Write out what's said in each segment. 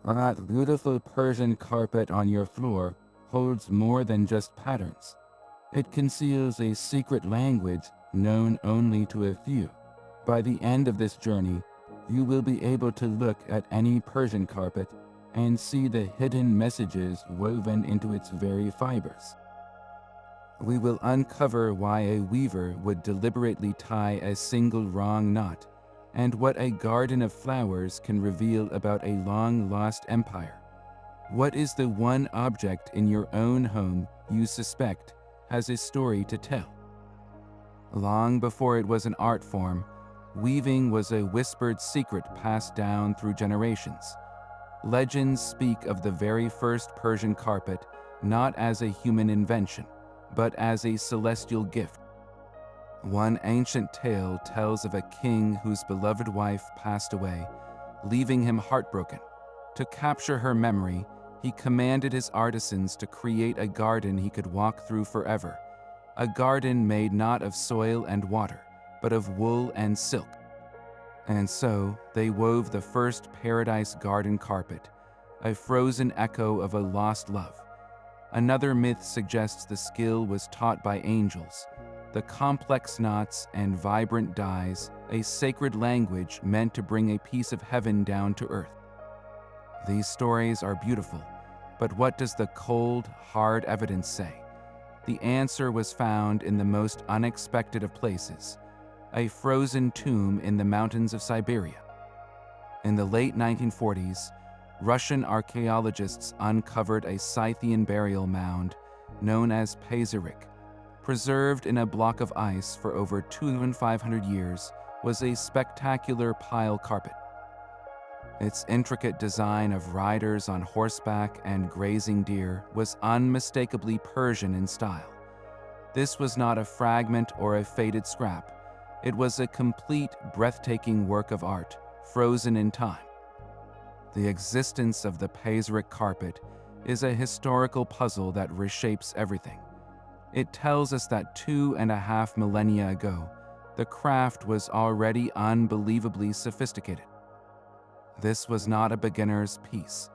That beautiful Persian carpet on your floor holds more than just patterns. It conceals a secret language known only to a few. By the end of this journey, you will be able to look at any Persian carpet and see the hidden messages woven into its very fibers. We will uncover why a weaver would deliberately tie a single wrong knot, and what a garden of flowers can reveal about a long-lost empire. What is the one object in your own home you suspect has a story to tell? Long before it was an art form, weaving was a whispered secret passed down through generations. Legends speak of the very first Persian carpet not as a human invention, but as a celestial gift. One ancient tale tells of a king whose beloved wife passed away, leaving him heartbroken. To capture her memory, he commanded his artisans to create a garden he could walk through forever, a garden made not of soil and water, but of wool and silk. And so they wove the first paradise garden carpet, a frozen echo of a lost love. Another myth suggests the skill was taught by angels, the complex knots and vibrant dyes, a sacred language meant to bring a piece of heaven down to earth. These stories are beautiful, but what does the cold, hard evidence say? The answer was found in the most unexpected of places, a frozen tomb in the mountains of Siberia. In the late 1940s, Russian archaeologists uncovered a Scythian burial mound known as Pazyryk. Preserved in a block of ice for over 2,500 years, was a spectacular pile carpet. Its intricate design of riders on horseback and grazing deer was unmistakably Persian in style. This was not a fragment or a faded scrap. It was a complete, breathtaking work of art, frozen in time. The existence of the Pazyryk carpet is a historical puzzle that reshapes everything. It tells us that 2.5 millennia ago, the craft was already unbelievably sophisticated. This was not a beginner's piece.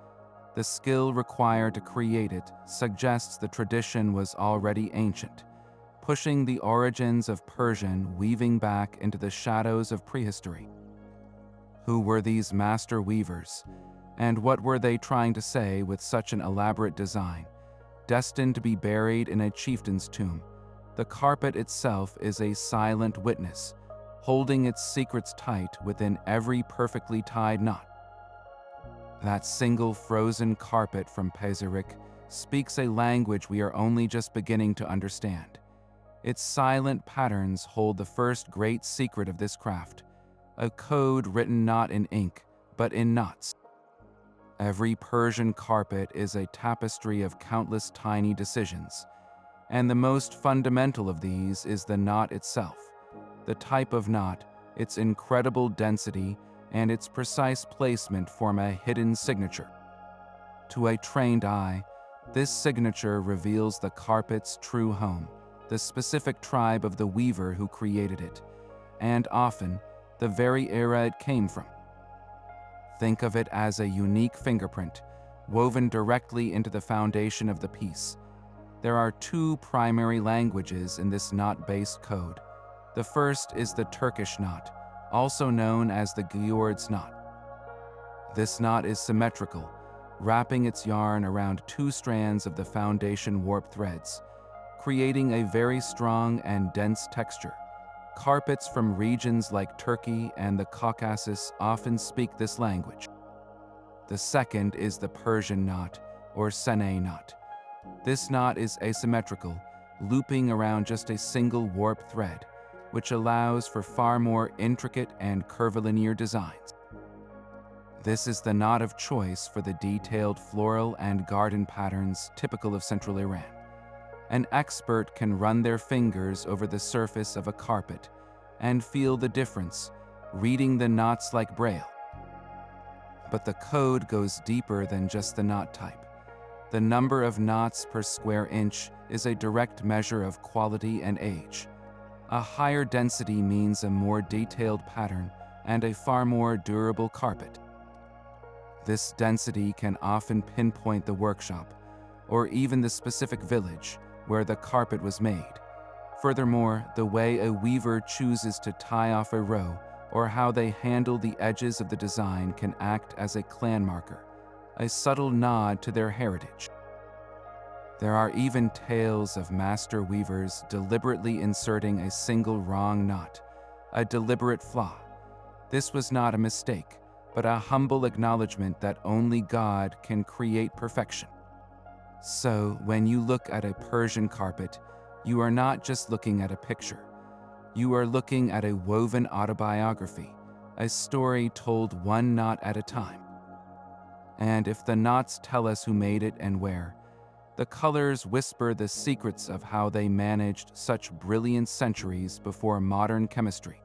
The skill required to create it suggests the tradition was already ancient, pushing the origins of Persian weaving back into the shadows of prehistory. Who were these master weavers, and what were they trying to say with such an elaborate design, destined to be buried in a chieftain's tomb? The carpet itself is a silent witness, holding its secrets tight within every perfectly tied knot. That single frozen carpet from Pazyryk speaks a language we are only just beginning to understand. Its silent patterns hold the first great secret of this craft, a code written not in ink, but in knots. Every Persian carpet is a tapestry of countless tiny decisions, and the most fundamental of these is the knot itself. The type of knot, its incredible density, and its precise placement form a hidden signature. To a trained eye, this signature reveals the carpet's true home, the specific tribe of the weaver who created it, and often the very era it came from. Think of it as a unique fingerprint, woven directly into the foundation of the piece. There are two primary languages in this knot-based code. The first is the Turkish knot, also known as the Giord's knot. This knot is symmetrical, wrapping its yarn around two strands of the foundation warp threads, creating a very strong and dense texture. Carpets from regions like Turkey and the Caucasus often speak this language. The second is the Persian knot, or Sene knot. This knot is asymmetrical, looping around just a single warp thread, which allows for far more intricate and curvilinear designs. This is the knot of choice for the detailed floral and garden patterns typical of central Iran. An expert can run their fingers over the surface of a carpet and feel the difference, reading the knots like Braille. But the code goes deeper than just the knot type. The number of knots per square inch is a direct measure of quality and age. A higher density means a more detailed pattern and a far more durable carpet. This density can often pinpoint the workshop, or even the specific village where the carpet was made. Furthermore, the way a weaver chooses to tie off a row or how they handle the edges of the design can act as a clan marker, a subtle nod to their heritage. There are even tales of master weavers deliberately inserting a single wrong knot, a deliberate flaw. This was not a mistake, but a humble acknowledgement that only God can create perfection. So, when you look at a Persian carpet, you are not just looking at a picture. You are looking at a woven autobiography, a story told one knot at a time. And if the knots tell us who made it and where, the colors whisper the secrets of how they managed such brilliant centuries before modern chemistry.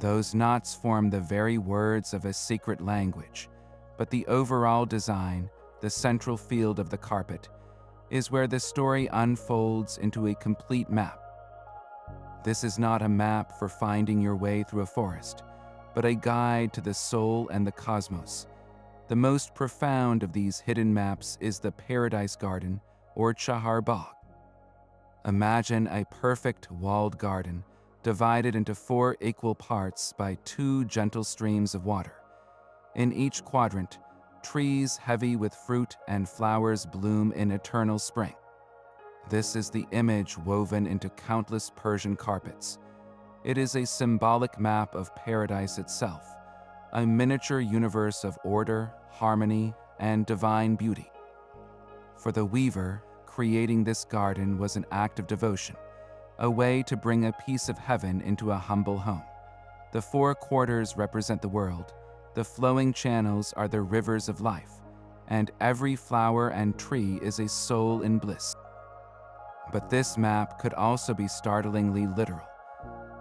Those knots form the very words of a secret language, but the overall design, the central field of the carpet, is where the story unfolds into a complete map. This is not a map for finding your way through a forest, but a guide to the soul and the cosmos. The most profound of these hidden maps is the Paradise Garden, or Chahar Bagh. Imagine a perfect walled garden, divided into 4 equal parts by 2 gentle streams of water. In each quadrant, trees heavy with fruit and flowers bloom in eternal spring. This is the image woven into countless Persian carpets. It is a symbolic map of paradise itself, a miniature universe of order, harmony, and divine beauty. For the weaver, creating this garden was an act of devotion, a way to bring a piece of heaven into a humble home. The 4 quarters represent the world, the flowing channels are the rivers of life, and every flower and tree is a soul in bliss. But this map could also be startlingly literal.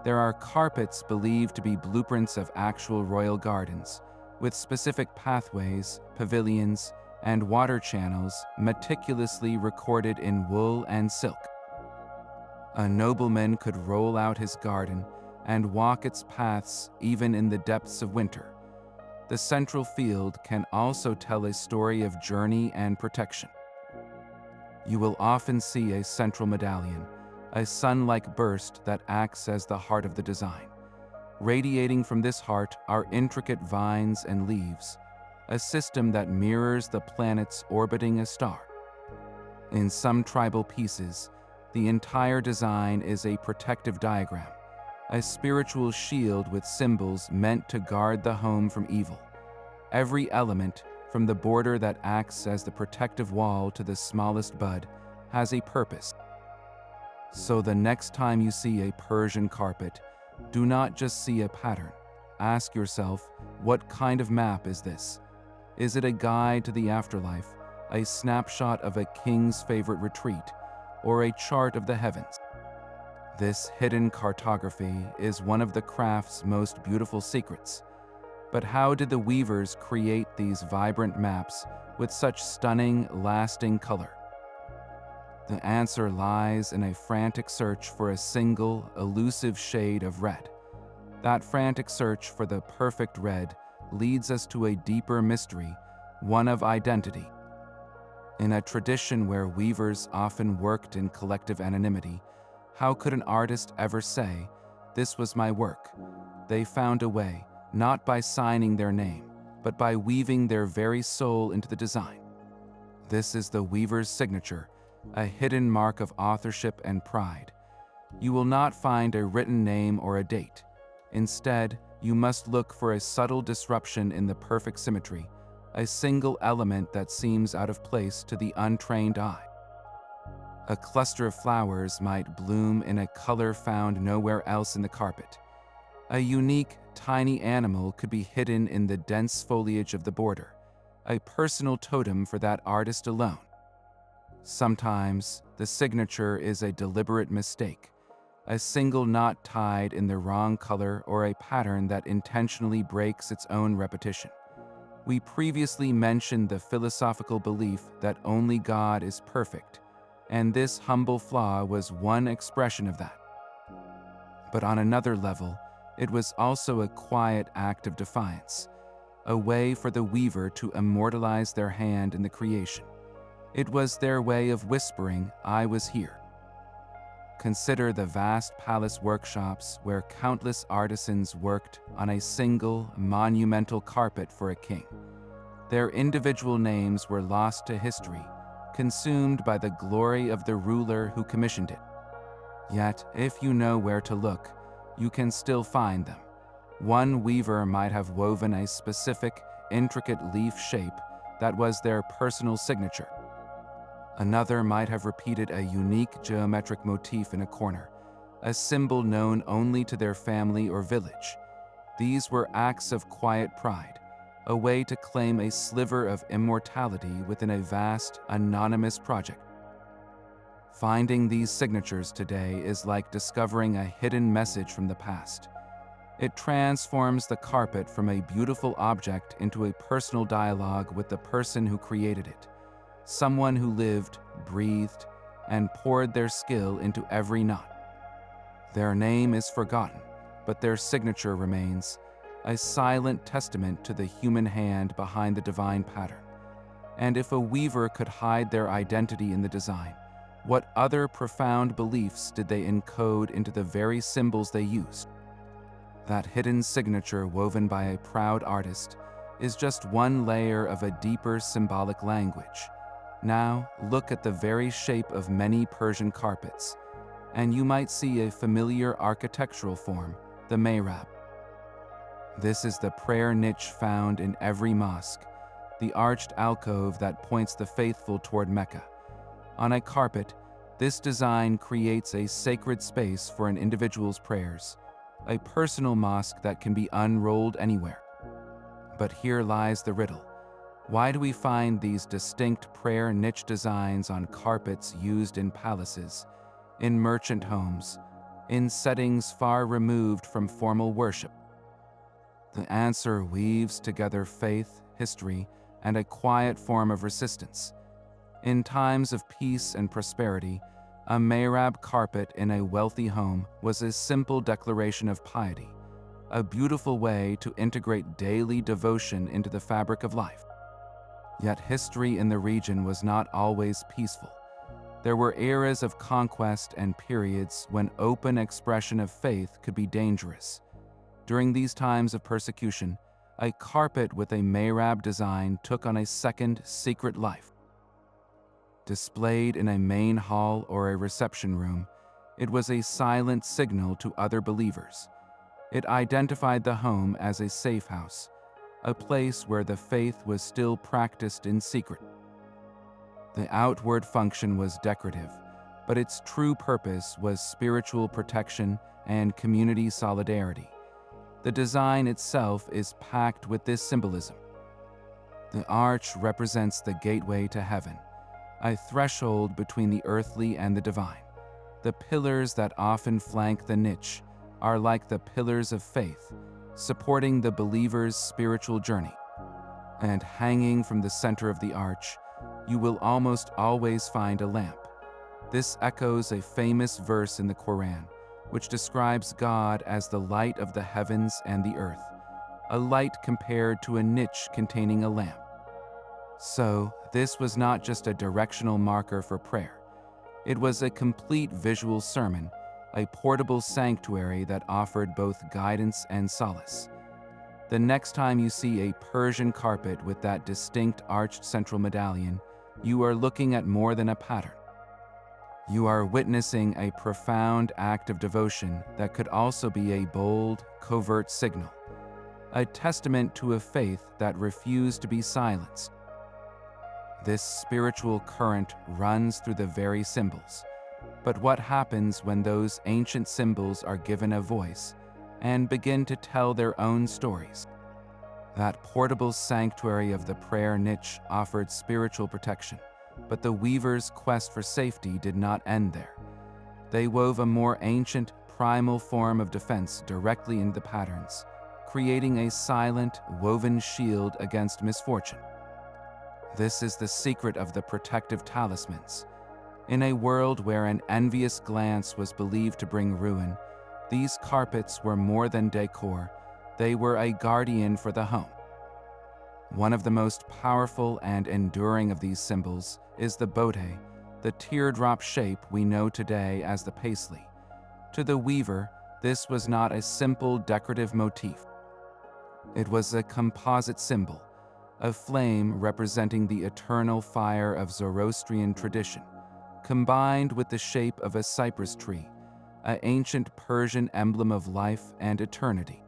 There are carpets believed to be blueprints of actual royal gardens, with specific pathways, pavilions, and water channels meticulously recorded in wool and silk. A nobleman could roll out his garden and walk its paths even in the depths of winter. The central field can also tell a story of journey and protection. You will often see a central medallion, a sun-like burst that acts as the heart of the design. Radiating from this heart are intricate vines and leaves, a system that mirrors the planets orbiting a star. In some tribal pieces, the entire design is a protective diagram, a spiritual shield with symbols meant to guard the home from evil. Every element, from the border that acts as the protective wall to the smallest bud, has a purpose. So the next time you see a Persian carpet, do not just see a pattern. Ask yourself, what kind of map is this? Is it a guide to the afterlife, a snapshot of a king's favorite retreat, or a chart of the heavens? This hidden cartography is one of the craft's most beautiful secrets. But how did the weavers create these vibrant maps with such stunning, lasting color? The answer lies in a frantic search for a single, elusive shade of red. That frantic search for the perfect red leads us to a deeper mystery, one of identity. In a tradition where weavers often worked in collective anonymity, how could an artist ever say, "This was my work"? They found a way, not by signing their name, but by weaving their very soul into the design. This is the weaver's signature, a hidden mark of authorship and pride. You will not find a written name or a date. Instead, you must look for a subtle disruption in the perfect symmetry, a single element that seems out of place to the untrained eye. A cluster of flowers might bloom in a color found nowhere else in the carpet. A unique, tiny animal could be hidden in the dense foliage of the border, a personal totem for that artist alone. Sometimes, the signature is a deliberate mistake, a single knot tied in the wrong color or a pattern that intentionally breaks its own repetition. We previously mentioned the philosophical belief that only God is perfect, and this humble flaw was one expression of that. But on another level, it was also a quiet act of defiance, a way for the weaver to immortalize their hand in the creation. It was their way of whispering, "I was here." Consider the vast palace workshops where countless artisans worked on a single, monumental carpet for a king. Their individual names were lost to history, consumed by the glory of the ruler who commissioned it. Yet, if you know where to look, you can still find them. One weaver might have woven a specific, intricate leaf shape that was their personal signature. Another might have repeated a unique geometric motif in a corner, a symbol known only to their family or village. These were acts of quiet pride, a way to claim a sliver of immortality within a vast, anonymous project. Finding these signatures today is like discovering a hidden message from the past. It transforms the carpet from a beautiful object into a personal dialogue with the person who created it. Someone who lived, breathed, and poured their skill into every knot. Their name is forgotten, but their signature remains, a silent testament to the human hand behind the divine pattern. And if a weaver could hide their identity in the design, what other profound beliefs did they encode into the very symbols they used? That hidden signature woven by a proud artist is just one layer of a deeper symbolic language. Now, look at the very shape of many Persian carpets, and you might see a familiar architectural form, the mihrab. This is the prayer niche found in every mosque, the arched alcove that points the faithful toward Mecca. On a carpet, this design creates a sacred space for an individual's prayers, a personal mosque that can be unrolled anywhere. But here lies the riddle. Why do we find these distinct prayer niche designs on carpets used in palaces, in merchant homes, in settings far removed from formal worship? The answer weaves together faith, history, and a quiet form of resistance. In times of peace and prosperity, a mihrab carpet in a wealthy home was a simple declaration of piety, a beautiful way to integrate daily devotion into the fabric of life. Yet history in the region was not always peaceful. There were eras of conquest and periods when open expression of faith could be dangerous. During these times of persecution, a carpet with a mihrab design took on a second, secret life. Displayed in a main hall or a reception room, it was a silent signal to other believers. It identified the home as a safe house, a place where the faith was still practiced in secret. The outward function was decorative, but its true purpose was spiritual protection and community solidarity. The design itself is packed with this symbolism. The arch represents the gateway to heaven, a threshold between the earthly and the divine. The pillars that often flank the niche are like the pillars of faith, supporting the believer's spiritual journey. And hanging from the center of the arch, you will almost always find a lamp. This echoes a famous verse in the Quran, which describes God as the light of the heavens and the earth, a light compared to a niche containing a lamp. So, this was not just a directional marker for prayer. It was a complete visual sermon, a portable sanctuary that offered both guidance and solace. The next time you see a Persian carpet with that distinct arched central medallion, you are looking at more than a pattern. You are witnessing a profound act of devotion that could also be a bold, covert signal, a testament to a faith that refused to be silenced. This spiritual current runs through the very symbols. But what happens when those ancient symbols are given a voice and begin to tell their own stories? That portable sanctuary of the prayer niche offered spiritual protection, but the weaver's quest for safety did not end there. They wove a more ancient, primal form of defense directly into the patterns, creating a silent, woven shield against misfortune. This is the secret of the protective talismans. In a world where an envious glance was believed to bring ruin, these carpets were more than decor. They were a guardian for the home. One of the most powerful and enduring of these symbols is the bodhe, the teardrop shape we know today as the paisley. To the weaver, this was not a simple decorative motif. It was a composite symbol, a flame representing the eternal fire of Zoroastrian tradition, combined with the shape of a cypress tree, an ancient Persian emblem of life and eternity.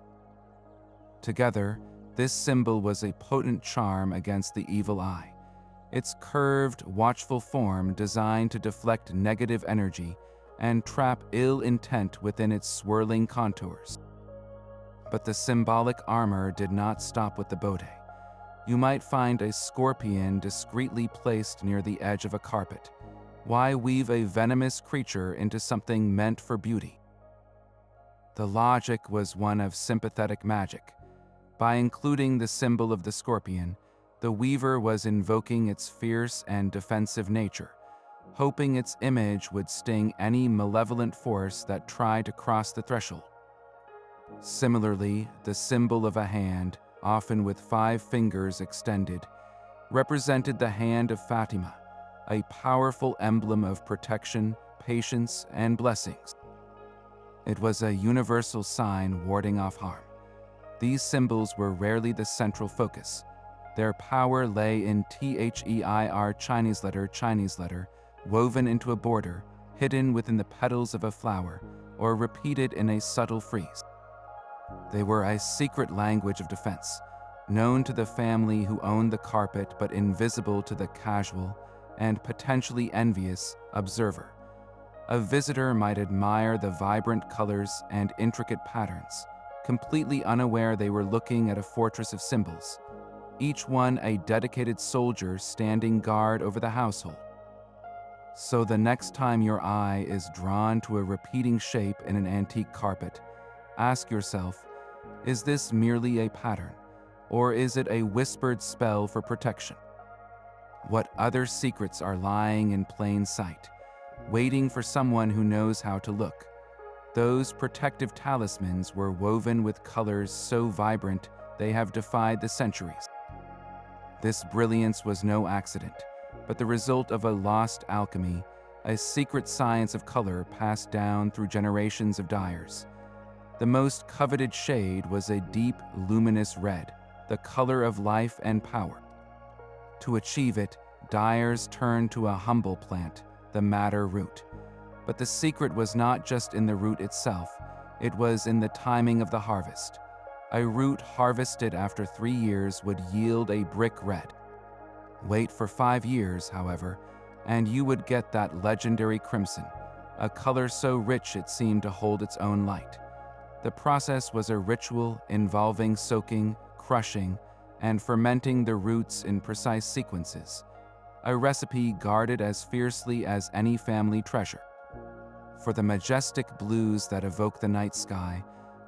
Together, this symbol was a potent charm against the evil eye, its curved, watchful form designed to deflect negative energy and trap ill intent within its swirling contours. But the symbolic armor did not stop with the bodhe. You might find a scorpion discreetly placed near the edge of a carpet. Why weave a venomous creature into something meant for beauty? The logic was one of sympathetic magic. By including the symbol of the scorpion, the weaver was invoking its fierce and defensive nature, hoping its image would sting any malevolent force that tried to cross the threshold. Similarly, the symbol of a hand, often with 5 fingers extended, represented the hand of Fatima, a powerful emblem of protection, patience, and blessings. It was a universal sign warding off harm. These symbols were rarely the central focus. Their power lay in Their Chinese letter, woven into a border, hidden within the petals of a flower, or repeated in a subtle frieze. They were a secret language of defense, known to the family who owned the carpet but invisible to the casual and potentially envious observer. A visitor might admire the vibrant colors and intricate patterns, completely unaware they were looking at a fortress of symbols, each one a dedicated soldier standing guard over the household. So the next time your eye is drawn to a repeating shape in an antique carpet, ask yourself, is this merely a pattern, or is it a whispered spell for protection? What other secrets are lying in plain sight, waiting for someone who knows how to look? Those protective talismans were woven with colors so vibrant they have defied the centuries. This brilliance was no accident, but the result of a lost alchemy, a secret science of color passed down through generations of dyers. The most coveted shade was a deep, luminous red, the color of life and power. To achieve it, dyers turned to a humble plant, the madder root. But the secret was not just in the root itself, it was in the timing of the harvest. A root harvested after 3 years would yield a brick red. Wait for 5 years, however, and you would get that legendary crimson, a color so rich it seemed to hold its own light. The process was a ritual involving soaking, crushing, and fermenting the roots in precise sequences, a recipe guarded as fiercely as any family treasure. For the majestic blues that evoke the night sky,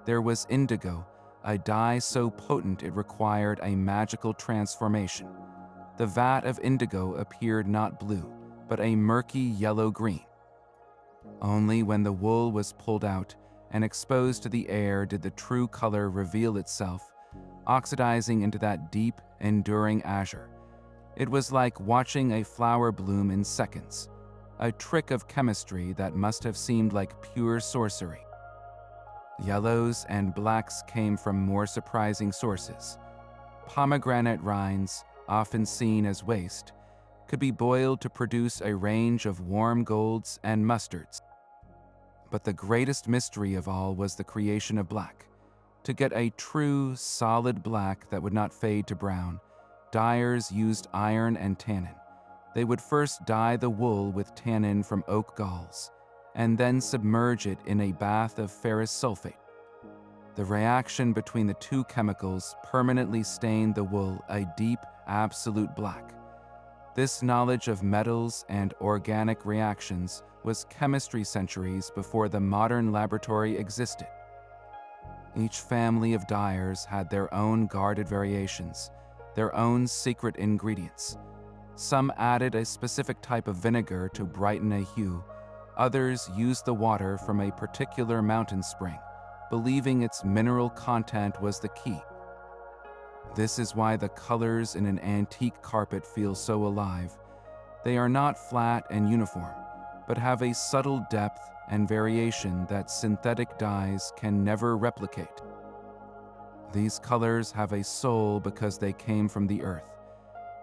there was indigo, a dye so potent it required a magical transformation. The vat of indigo appeared not blue, but a murky yellow-green. Only when the wool was pulled out and exposed to the air did the true color reveal itself, oxidizing into that deep, enduring azure. It was like watching a flower bloom in seconds, a trick of chemistry that must have seemed like pure sorcery. Yellows and blacks came from more surprising sources. Pomegranate rinds, often seen as waste, could be boiled to produce a range of warm golds and mustards. But the greatest mystery of all was the creation of black. To get a true, solid black that would not fade to brown, dyers used iron and tannin. They would first dye the wool with tannin from oak galls, and then submerge it in a bath of ferrous sulfate. The reaction between the two chemicals permanently stained the wool a deep, absolute black. This knowledge of metals and organic reactions was chemistry centuries before the modern laboratory existed. Each family of dyers had their own guarded variations, their own secret ingredients. Some added a specific type of vinegar to brighten a hue. Others used the water from a particular mountain spring, believing its mineral content was the key. This is why the colors in an antique carpet feel so alive. They are not flat and uniform, but have a subtle depth and variation that synthetic dyes can never replicate. These colors have a soul because they came from the earth.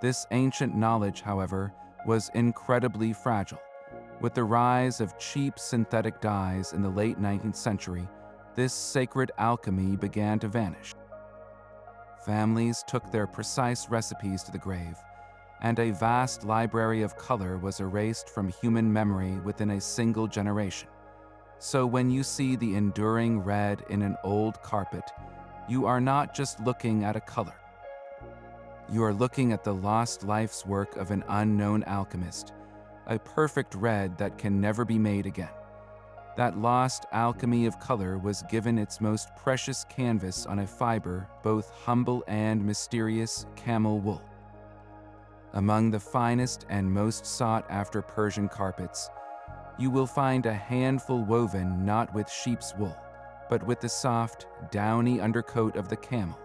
This ancient knowledge, however, was incredibly fragile. With the rise of cheap synthetic dyes in the late 19th century, this sacred alchemy began to vanish. Families took their precise recipes to the grave, and a vast library of color was erased from human memory within a single generation. So when you see the enduring red in an old carpet, you are not just looking at a color. You are looking at the lost life's work of an unknown alchemist, a perfect red that can never be made again. That lost alchemy of color was given its most precious canvas on a fiber, both humble and mysterious, camel wool. Among the finest and most sought-after Persian carpets, you will find a handful woven not with sheep's wool, but with the soft, downy undercoat of the camel.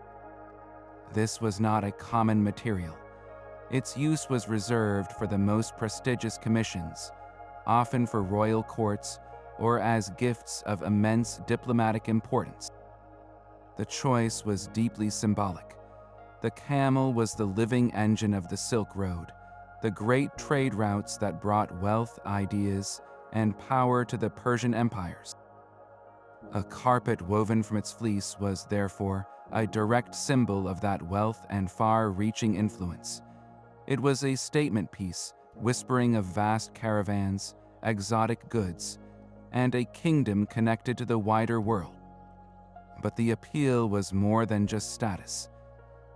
This was not a common material. Its use was reserved for the most prestigious commissions, often for royal courts or as gifts of immense diplomatic importance. The choice was deeply symbolic. The camel was the living engine of the Silk Road, the great trade routes that brought wealth, ideas, and power to the Persian empires. A carpet woven from its fleece was, therefore, a direct symbol of that wealth and far-reaching influence. It was a statement piece, whispering of vast caravans, exotic goods, and a kingdom connected to the wider world. But the appeal was more than just status.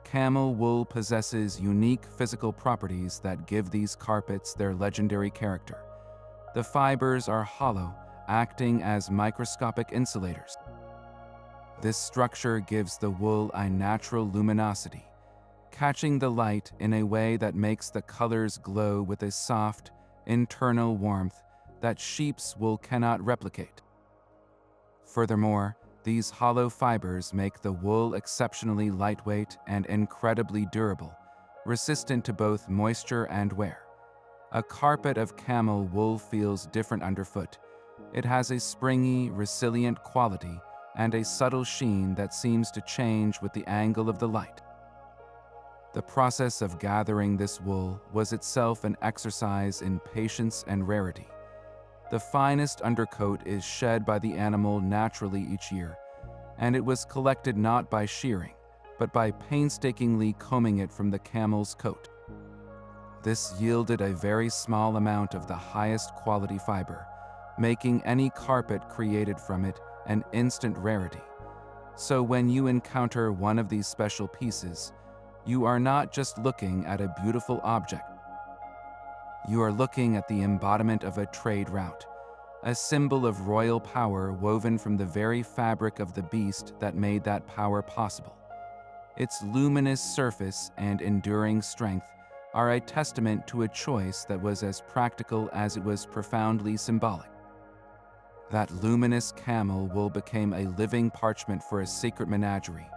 Camel wool possesses unique physical properties that give these carpets their legendary character. The fibers are hollow, acting as microscopic insulators. This structure gives the wool a natural luminosity, catching the light in a way that makes the colors glow with a soft, internal warmth that sheep's wool cannot replicate. Furthermore, these hollow fibers make the wool exceptionally lightweight and incredibly durable, resistant to both moisture and wear. A carpet of camel wool feels different underfoot. It has a springy, resilient quality and a subtle sheen that seems to change with the angle of the light. The process of gathering this wool was itself an exercise in patience and rarity. The finest undercoat is shed by the animal naturally each year, and it was collected not by shearing, but by painstakingly combing it from the camel's coat. This yielded a very small amount of the highest quality fiber, making any carpet created from it an instant rarity. So when you encounter one of these special pieces, you are not just looking at a beautiful object. You are looking at the embodiment of a trade route, a symbol of royal power woven from the very fabric of the beast that made that power possible. Its luminous surface and enduring strength are a testament to a choice that was as practical as it was profoundly symbolic. That luminous camel wool became a living parchment for a secret menagerie.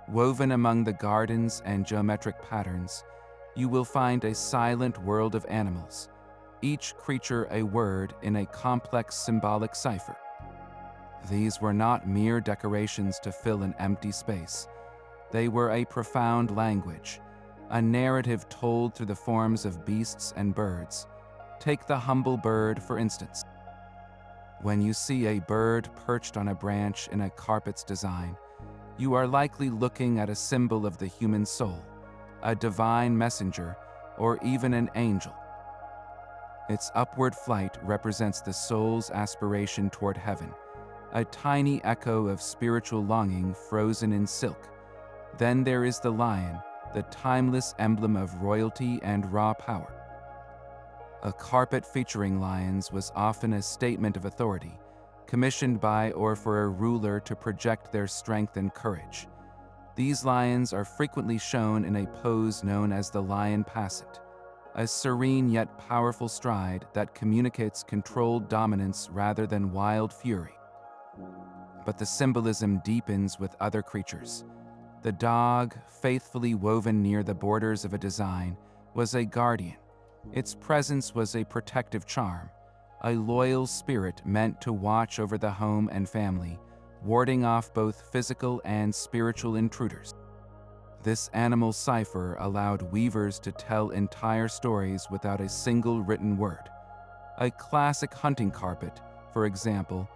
Woven among the gardens and geometric patterns, you will find a silent world of animals, each creature a word in a complex symbolic cipher. These were not mere decorations to fill an empty space. They were a profound language, a narrative told through the forms of beasts and birds. Take the humble bird, for instance. When you see a bird perched on a branch in a carpet's design, you are likely looking at a symbol of the human soul, a divine messenger, or even an angel. Its upward flight represents the soul's aspiration toward heaven, a tiny echo of spiritual longing frozen in silk. Then there is the lion, the timeless emblem of royalty and raw power. A carpet featuring lions was often a statement of authority, commissioned by or for a ruler to project their strength and courage. These lions are frequently shown in a pose known as the lion passant, a serene yet powerful stride that communicates controlled dominance rather than wild fury. But the symbolism deepens with other creatures. The dog, faithfully woven near the borders of a design, was a guardian. Its presence was a protective charm, a loyal spirit meant to watch over the home and family, warding off both physical and spiritual intruders. This animal cipher allowed weavers to tell entire stories without a single written word. A classic hunting carpet, for example,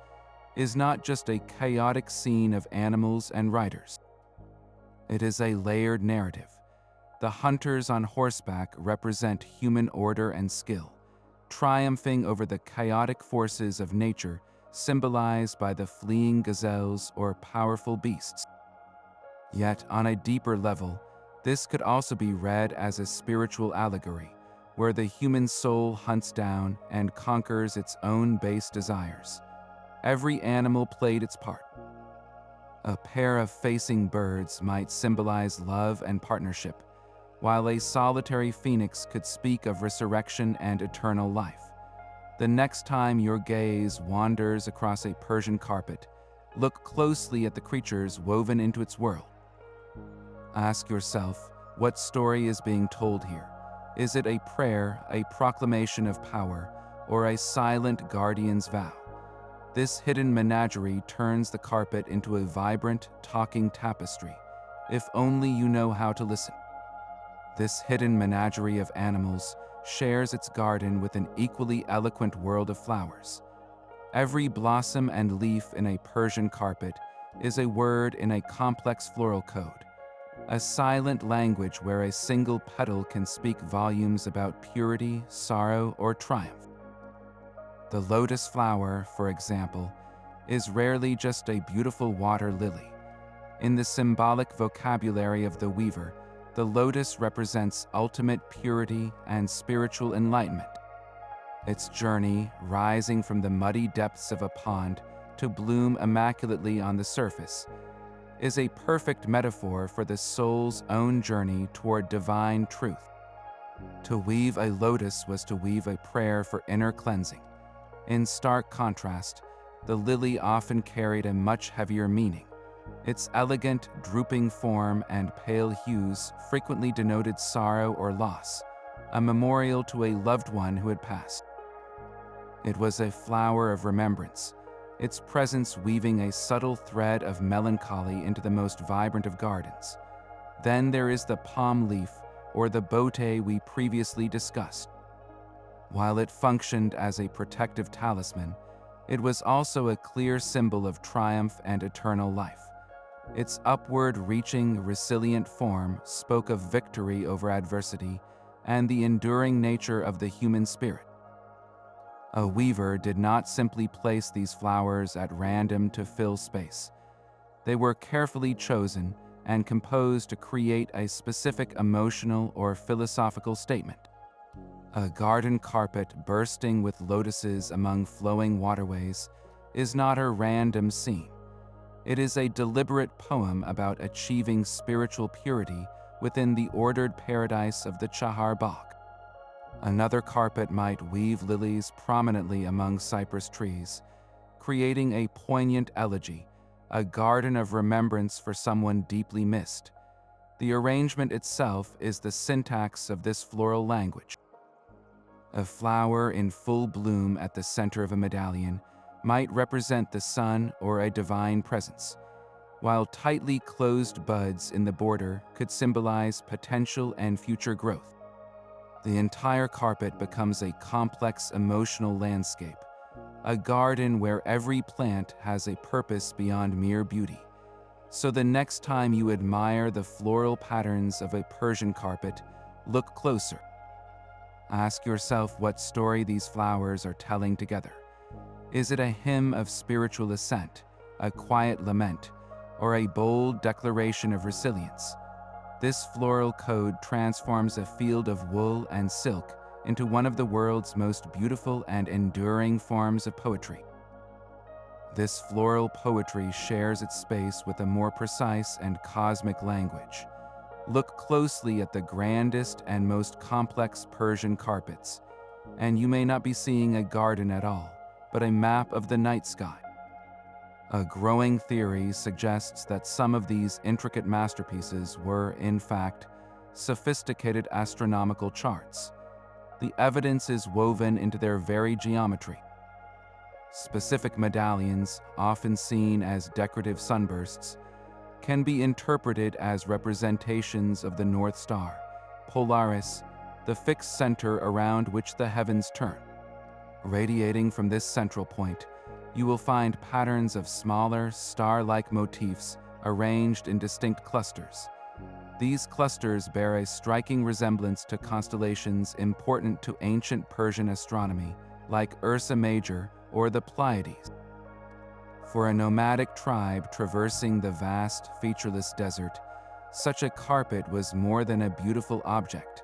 is not just a chaotic scene of animals and riders. It is a layered narrative. The hunters on horseback represent human order and skill, triumphing over the chaotic forces of nature symbolized by the fleeing gazelles or powerful beasts. Yet, on a deeper level, this could also be read as a spiritual allegory, where the human soul hunts down and conquers its own base desires. Every animal played its part. A pair of facing birds might symbolize love and partnership, while a solitary phoenix could speak of resurrection and eternal life. The next time your gaze wanders across a Persian carpet, look closely at the creatures woven into its world. Ask yourself, what story is being told here? Is it a prayer, a proclamation of power, or a silent guardian's vow? This hidden menagerie turns the carpet into a vibrant, talking tapestry, if only you know how to listen. This hidden menagerie of animals shares its garden with an equally eloquent world of flowers. Every blossom and leaf in a Persian carpet is a word in a complex floral code, a silent language where a single petal can speak volumes about purity, sorrow, or triumph. The lotus flower, for example, is rarely just a beautiful water lily. In the symbolic vocabulary of the weaver, the lotus represents ultimate purity and spiritual enlightenment. Its journey, rising from the muddy depths of a pond to bloom immaculately on the surface, is a perfect metaphor for the soul's own journey toward divine truth. To weave a lotus was to weave a prayer for inner cleansing. In stark contrast, the lily often carried a much heavier meaning. Its elegant, drooping form and pale hues frequently denoted sorrow or loss, a memorial to a loved one who had passed. It was a flower of remembrance, its presence weaving a subtle thread of melancholy into the most vibrant of gardens. Then there is the palm leaf, or the bote we previously discussed. While it functioned as a protective talisman, it was also a clear symbol of triumph and eternal life. Its upward-reaching, resilient form spoke of victory over adversity and the enduring nature of the human spirit. A weaver did not simply place these flowers at random to fill space. They were carefully chosen and composed to create a specific emotional or philosophical statement. A garden carpet bursting with lotuses among flowing waterways is not a random scene. It is a deliberate poem about achieving spiritual purity within the ordered paradise of the Chahar Bagh. Another carpet might weave lilies prominently among cypress trees, creating a poignant elegy, a garden of remembrance for someone deeply missed. The arrangement itself is the syntax of this floral language. A flower in full bloom at the center of a medallion might represent the sun or a divine presence, while tightly closed buds in the border could symbolize potential and future growth. The entire carpet becomes a complex emotional landscape, a garden where every plant has a purpose beyond mere beauty. So the next time you admire the floral patterns of a Persian carpet, look closer. Ask yourself what story these flowers are telling together. Is it a hymn of spiritual ascent, a quiet lament, or a bold declaration of resilience? This floral code transforms a field of wool and silk into one of the world's most beautiful and enduring forms of poetry. This floral poetry shares its space with a more precise and cosmic language. Look closely at the grandest and most complex Persian carpets, and you may not be seeing a garden at all, but a map of the night sky. A growing theory suggests that some of these intricate masterpieces were, in fact, sophisticated astronomical charts. The evidence is woven into their very geometry. Specific medallions, often seen as decorative sunbursts, can be interpreted as representations of the North Star, Polaris, the fixed center around which the heavens turn. Radiating from this central point, you will find patterns of smaller, star-like motifs arranged in distinct clusters. These clusters bear a striking resemblance to constellations important to ancient Persian astronomy, like Ursa Major or the Pleiades. For a nomadic tribe traversing the vast, featureless desert, such a carpet was more than a beautiful object.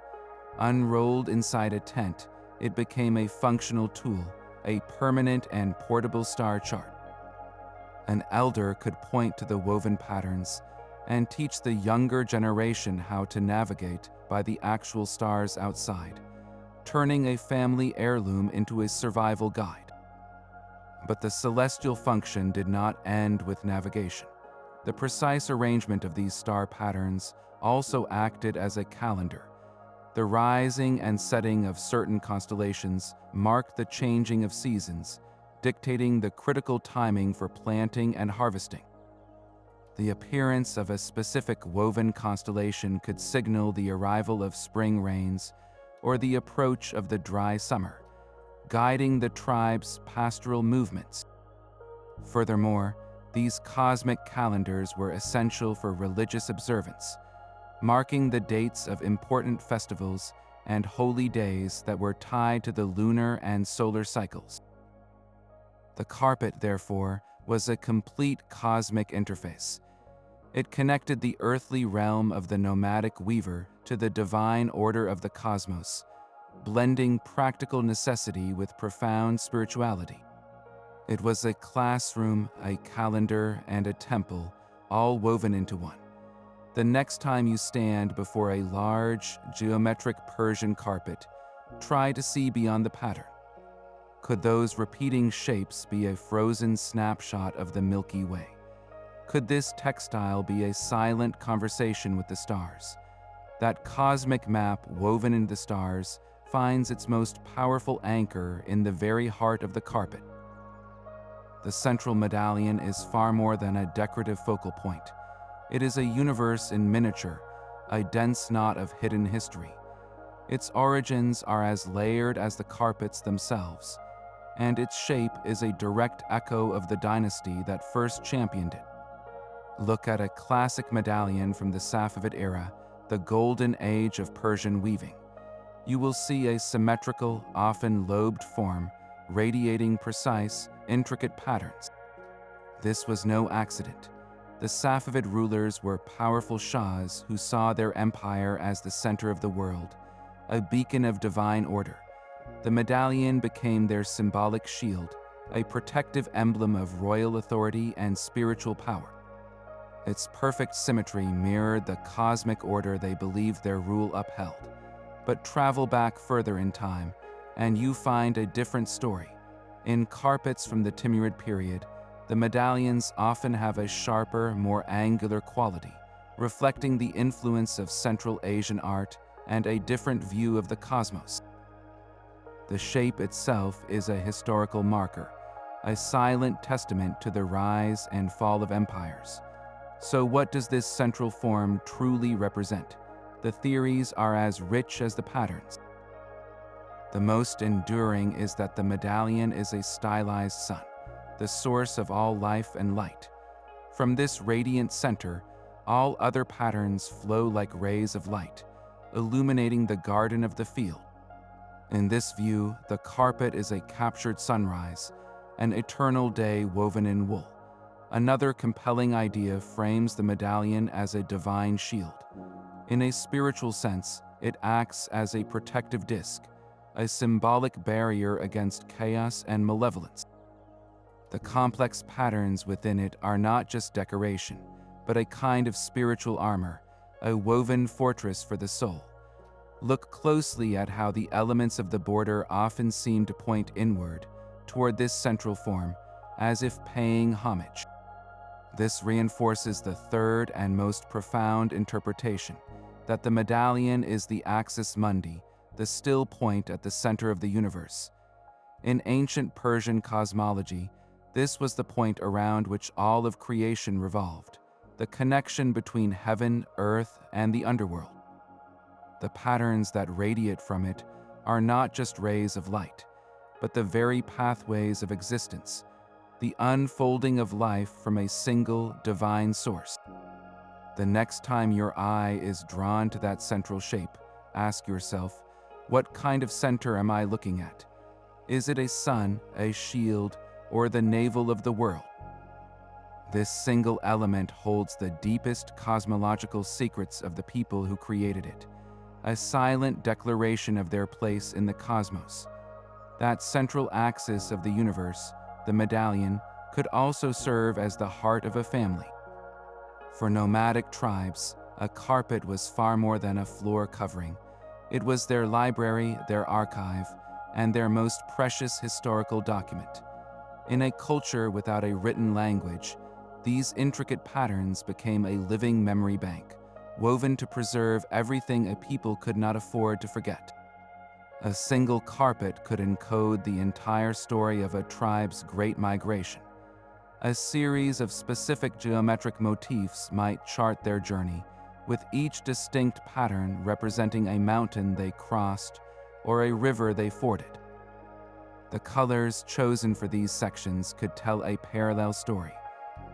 Unrolled inside a tent, it became a functional tool, a permanent and portable star chart. An elder could point to the woven patterns and teach the younger generation how to navigate by the actual stars outside, turning a family heirloom into a survival guide. But the celestial function did not end with navigation. The precise arrangement of these star patterns also acted as a calendar. The rising and setting of certain constellations marked the changing of seasons, dictating the critical timing for planting and harvesting. The appearance of a specific woven constellation could signal the arrival of spring rains or the approach of the dry summer, guiding the tribe's pastoral movements. Furthermore, these cosmic calendars were essential for religious observance, marking the dates of important festivals and holy days that were tied to the lunar and solar cycles. The carpet, therefore, was a complete cosmic interface. It connected the earthly realm of the nomadic weaver to the divine order of the cosmos, blending practical necessity with profound spirituality. It was a classroom, a calendar, and a temple, all woven into one. The next time you stand before a large, geometric Persian carpet, try to see beyond the pattern. Could those repeating shapes be a frozen snapshot of the Milky Way? Could this textile be a silent conversation with the stars? That cosmic map woven into the stars finds its most powerful anchor in the very heart of the carpet. The central medallion is far more than a decorative focal point. It is a universe in miniature, a dense knot of hidden history. Its origins are as layered as the carpets themselves, and its shape is a direct echo of the dynasty that first championed it. Look at a classic medallion from the Safavid era, the golden age of Persian weaving. You will see a symmetrical, often lobed form, radiating precise, intricate patterns. This was no accident. The Safavid rulers were powerful shahs who saw their empire as the center of the world, a beacon of divine order. The medallion became their symbolic shield, a protective emblem of royal authority and spiritual power. Its perfect symmetry mirrored the cosmic order they believed their rule upheld. But travel back further in time, and you find a different story. In carpets from the Timurid period, the medallions often have a sharper, more angular quality, reflecting the influence of Central Asian art and a different view of the cosmos. The shape itself is a historical marker, a silent testament to the rise and fall of empires. So what does this central form truly represent? The theories are as rich as the patterns. The most enduring is that the medallion is a stylized sun, the source of all life and light. From this radiant center, all other patterns flow like rays of light, illuminating the garden of the field. In this view, the carpet is a captured sunrise, an eternal day woven in wool. Another compelling idea frames the medallion as a divine shield. In a spiritual sense, it acts as a protective disk, a symbolic barrier against chaos and malevolence. The complex patterns within it are not just decoration, but a kind of spiritual armor, a woven fortress for the soul. Look closely at how the elements of the border often seem to point inward, toward this central form, as if paying homage. This reinforces the third and most profound interpretation, that the medallion is the axis mundi, the still point at the center of the universe. In ancient Persian cosmology, this was the point around which all of creation revolved, the connection between heaven, earth, and the underworld. The patterns that radiate from it are not just rays of light, but the very pathways of existence, the unfolding of life from a single divine source. The next time your eye is drawn to that central shape, ask yourself, what kind of center am I looking at? Is it a sun, a shield, or the navel of the world? This single element holds the deepest cosmological secrets of the people who created it, a silent declaration of their place in the cosmos. That central axis of the universe, the medallion, could also serve as the heart of a family. For nomadic tribes, a carpet was far more than a floor covering. It was their library, their archive, and their most precious historical document. In a culture without a written language, these intricate patterns became a living memory bank, woven to preserve everything a people could not afford to forget. A single carpet could encode the entire story of a tribe's great migration. A series of specific geometric motifs might chart their journey, with each distinct pattern representing a mountain they crossed or a river they forded. The colors chosen for these sections could tell a parallel story,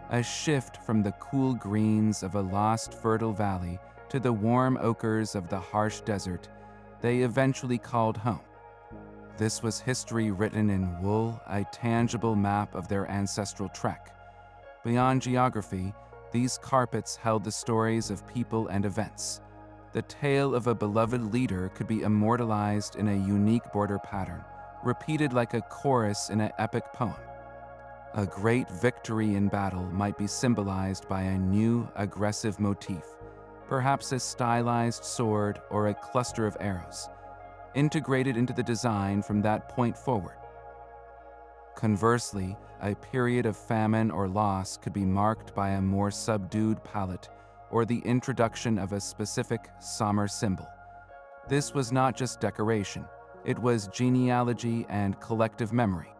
a shift from the cool greens of a lost fertile valley to the warm ochres of the harsh desert they eventually called home. This was history written in wool, a tangible map of their ancestral trek. Beyond geography, these carpets held the stories of people and events. The tale of a beloved leader could be immortalized in a unique border pattern, repeated like a chorus in an epic poem. A great victory in battle might be symbolized by a new, aggressive motif, perhaps a stylized sword or a cluster of arrows, integrated into the design from that point forward. Conversely, a period of famine or loss could be marked by a more subdued palette or the introduction of a specific summer symbol. This was not just decoration, it was genealogy and collective memory.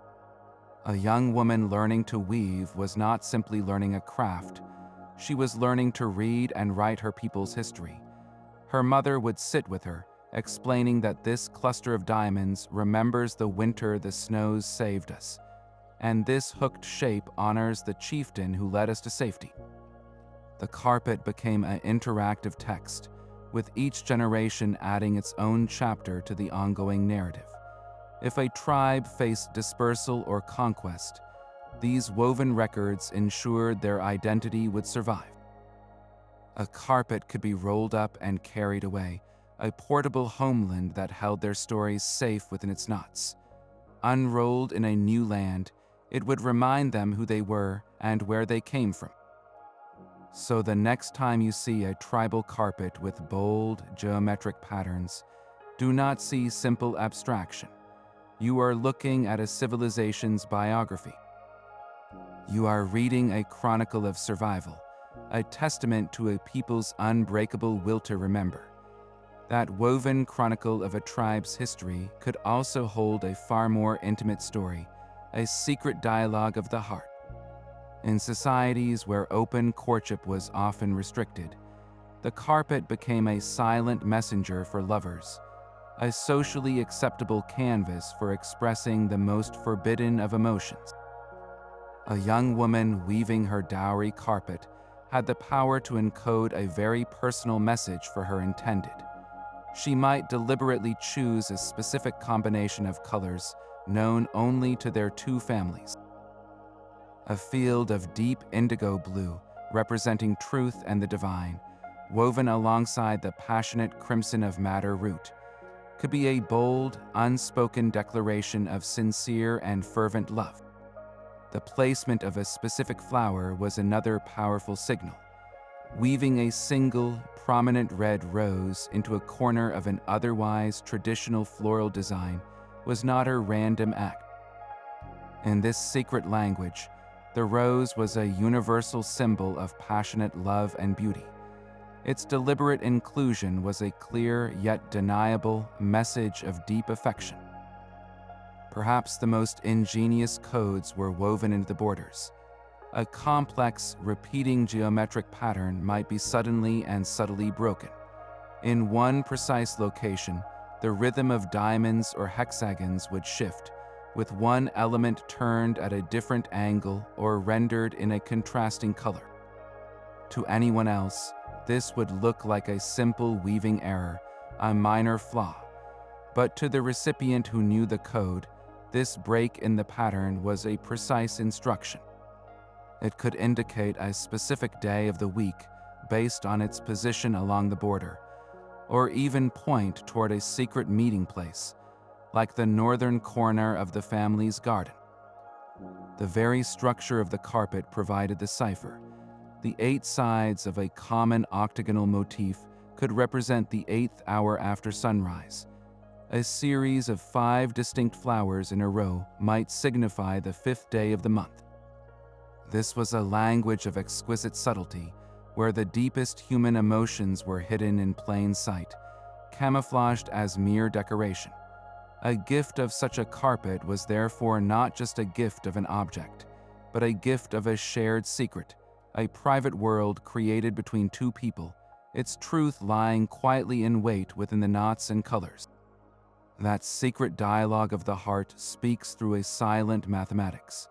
A young woman learning to weave was not simply learning a craft, she was learning to read and write her people's history. Her mother would sit with her, explaining that this cluster of diamonds remembers the winter the snows saved us, and this hooked shape honors the chieftain who led us to safety. The carpet became an interactive text, with each generation adding its own chapter to the ongoing narrative. If a tribe faced dispersal or conquest, these woven records ensured their identity would survive. A carpet could be rolled up and carried away, a portable homeland that held their stories safe within its knots. Unrolled in a new land, it would remind them who they were and where they came from. So the next time you see a tribal carpet with bold, geometric patterns, do not see simple abstraction. You are looking at a civilization's biography. You are reading a chronicle of survival, a testament to a people's unbreakable will to remember. That woven chronicle of a tribe's history could also hold a far more intimate story, a secret dialogue of the heart. In societies where open courtship was often restricted, the carpet became a silent messenger for lovers, a socially acceptable canvas for expressing the most forbidden of emotions. A young woman weaving her dowry carpet had the power to encode a very personal message for her intended. She might deliberately choose a specific combination of colors known only to their two families. A field of deep indigo blue, representing truth and the divine, woven alongside the passionate crimson of madder root, could be a bold, unspoken declaration of sincere and fervent love. The placement of a specific flower was another powerful signal. Weaving a single, prominent red rose into a corner of an otherwise traditional floral design was not a random act. In this secret language, The rose was a universal symbol of passionate love and beauty. Its deliberate inclusion was a clear yet deniable message of deep affection. Perhaps the most ingenious codes were woven into the borders. A complex, repeating geometric pattern might be suddenly and subtly broken. In one precise location, the rhythm of diamonds or hexagons would shift, with one element turned at a different angle or rendered in a contrasting color. To anyone else, this would look like a simple weaving error, a minor flaw. But to the recipient who knew the code, this break in the pattern was a precise instruction. It could indicate a specific day of the week based on its position along the border, or even point toward a secret meeting place, like the northern corner of the family's garden. The very structure of the carpet provided the cipher. The 8 sides of a common octagonal motif could represent the 8th hour after sunrise. A series of 5 distinct flowers in a row might signify the 5th day of the month. This was a language of exquisite subtlety, where the deepest human emotions were hidden in plain sight, camouflaged as mere decoration. A gift of such a carpet was therefore not just a gift of an object, but a gift of a shared secret, a private world created between 2 people, its truth lying quietly in wait within the knots and colors. That secret dialogue of the heart speaks through a silent mathematics.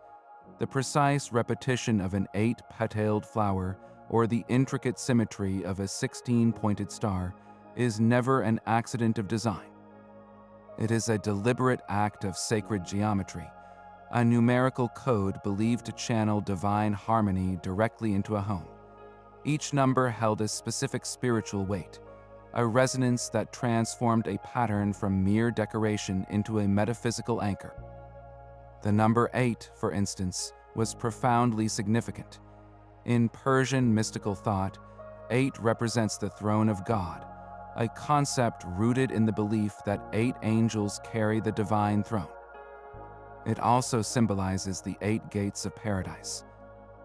The precise repetition of an 8-petaled flower or the intricate symmetry of a 16-pointed star is never an accident of design. It is a deliberate act of sacred geometry, a numerical code believed to channel divine harmony directly into a home. Each number held a specific spiritual weight, a resonance that transformed a pattern from mere decoration into a metaphysical anchor. The number 8, for instance, was profoundly significant. In Persian mystical thought, 8 represents the throne of God, a concept rooted in the belief that 8 angels carry the divine throne. It also symbolizes the 8 gates of paradise.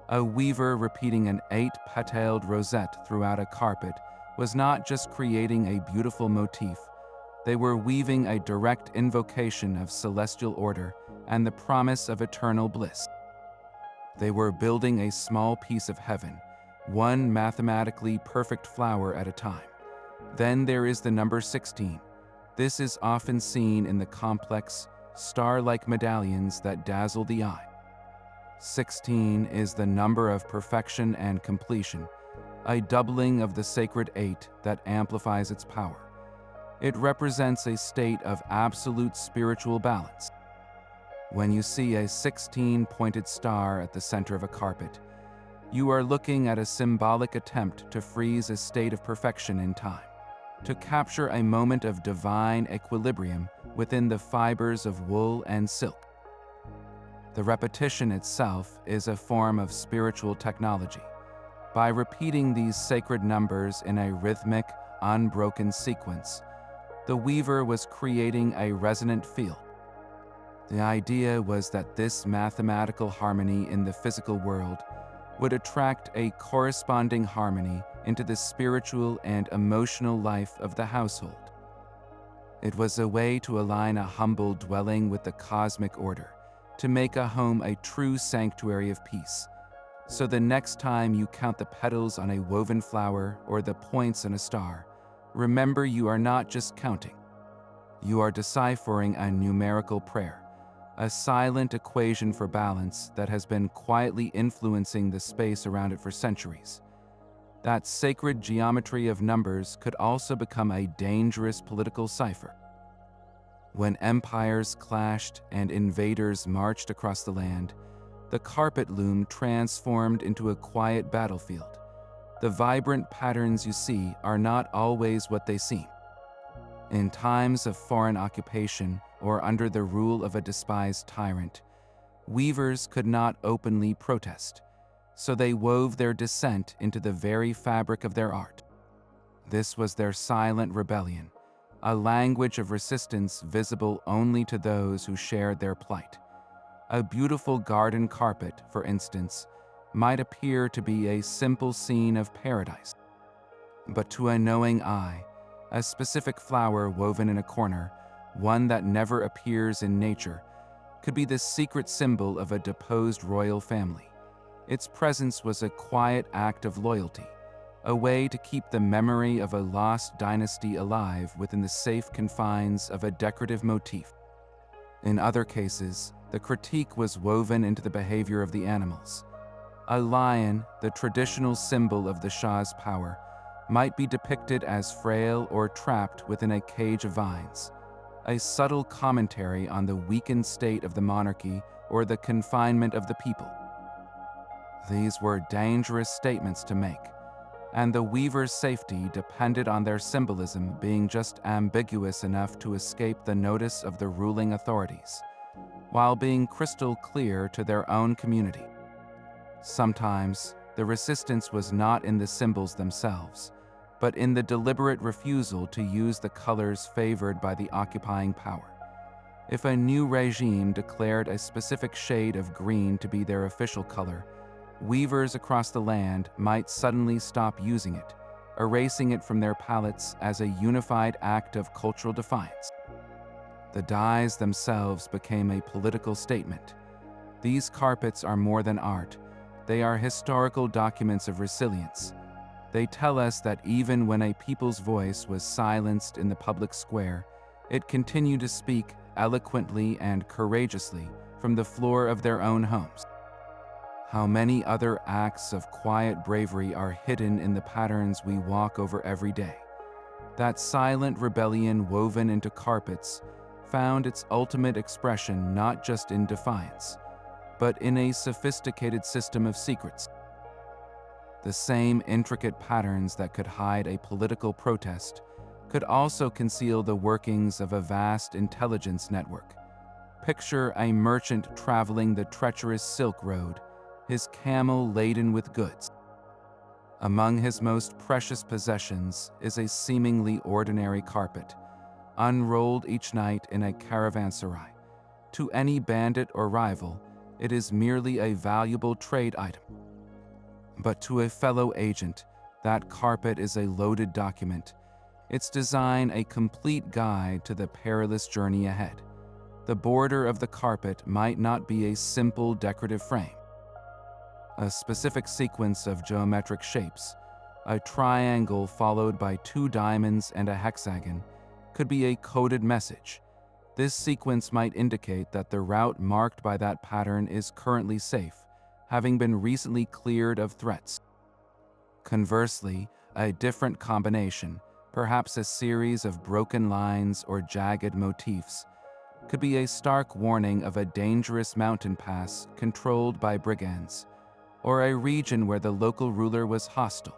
A weaver repeating an 8-petaled rosette throughout a carpet was not just creating a beautiful motif, they were weaving a direct invocation of celestial order and the promise of eternal bliss. They were building a small piece of heaven, one mathematically perfect flower at a time. Then there is the number 16. This is often seen in the complex, star-like medallions that dazzle the eye. 16 is the number of perfection and completion, a doubling of the sacred 8 that amplifies its power. It represents a state of absolute spiritual balance. When you see a 16-pointed star at the center of a carpet, you are looking at a symbolic attempt to freeze a state of perfection in time, to capture a moment of divine equilibrium within the fibers of wool and silk. The repetition itself is a form of spiritual technology. By repeating these sacred numbers in a rhythmic, unbroken sequence, the weaver was creating a resonant field. The idea was that this mathematical harmony in the physical world would attract a corresponding harmony into the spiritual and emotional life of the household. It was a way to align a humble dwelling with the cosmic order, to make a home a true sanctuary of peace. So the next time you count the petals on a woven flower or the points on a star, remember you are not just counting. You are deciphering a numerical prayer, a silent equation for balance that has been quietly influencing the space around it for centuries. That sacred geometry of numbers could also become a dangerous political cipher. When empires clashed and invaders marched across the land, the carpet loom transformed into a quiet battlefield. The vibrant patterns you see are not always what they seem. In times of foreign occupation or under the rule of a despised tyrant, weavers could not openly protest, so they wove their dissent into the very fabric of their art. This was their silent rebellion, a language of resistance visible only to those who shared their plight, A beautiful garden carpet, for instance, might appear to be a simple scene of paradise. But to a knowing eye, a specific flower woven in a corner, one that never appears in nature, could be the secret symbol of a deposed royal family. Its presence was a quiet act of loyalty, a way to keep the memory of a lost dynasty alive within the safe confines of a decorative motif. In other cases, the critique was woven into the behavior of the animals. A lion, the traditional symbol of the Shah's power, might be depicted as frail or trapped within a cage of vines, a subtle commentary on the weakened state of the monarchy or the confinement of the people. These were dangerous statements to make, and the weaver's safety depended on their symbolism being just ambiguous enough to escape the notice of the ruling authorities, while being crystal clear to their own community. Sometimes, the resistance was not in the symbols themselves, but in the deliberate refusal to use the colors favored by the occupying power. If a new regime declared a specific shade of green to be their official color, weavers across the land might suddenly stop using it, erasing it from their palettes as a unified act of cultural defiance. The dyes themselves became a political statement. These carpets are more than art. They are historical documents of resilience. They tell us that even when a people's voice was silenced in the public square, it continued to speak eloquently and courageously from the floor of their own homes. How many other acts of quiet bravery are hidden in the patterns we walk over every day? That silent rebellion woven into carpets found its ultimate expression not just in defiance, but in a sophisticated system of secrets. The same intricate patterns that could hide a political protest could also conceal the workings of a vast intelligence network. Picture a merchant traveling the treacherous Silk Road, his camel laden with goods. Among his most precious possessions is a seemingly ordinary carpet, unrolled each night in a caravanserai. To any bandit or rival, it is merely a valuable trade item. But to a fellow agent, that carpet is a loaded document, its design a complete guide to the perilous journey ahead. The border of the carpet might not be a simple decorative frame. A specific sequence of geometric shapes, a triangle followed by 2 diamonds and a hexagon, could be a coded message. This sequence might indicate that the route marked by that pattern is currently safe, having been recently cleared of threats. Conversely, a different combination, perhaps a series of broken lines or jagged motifs, could be a stark warning of a dangerous mountain pass controlled by brigands, or a region where the local ruler was hostile.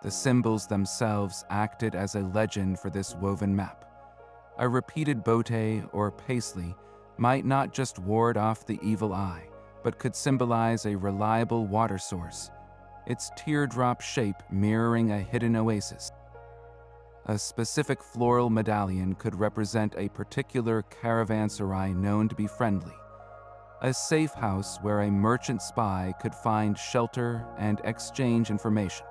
The symbols themselves acted as a legend for this woven map. A repeated botte or paisley might not just ward off the evil eye, but could symbolize a reliable water source, its teardrop shape mirroring a hidden oasis. A specific floral medallion could represent a particular caravanserai known to be friendly, a safe house where a merchant spy could find shelter and exchange information.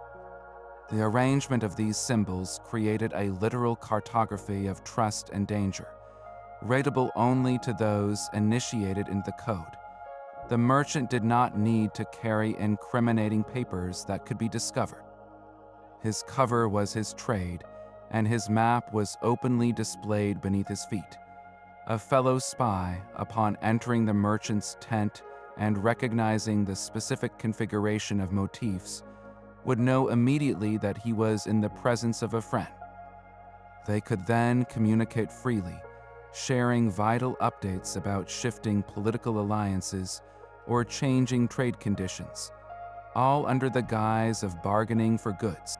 The arrangement of these symbols created a literal cartography of trust and danger, readable only to those initiated into the code. The merchant did not need to carry incriminating papers that could be discovered. His cover was his trade, and his map was openly displayed beneath his feet. A fellow spy, upon entering the merchant's tent and recognizing the specific configuration of motifs, would know immediately that he was in the presence of a friend. They could then communicate freely, sharing vital updates about shifting political alliances or changing trade conditions, all under the guise of bargaining for goods.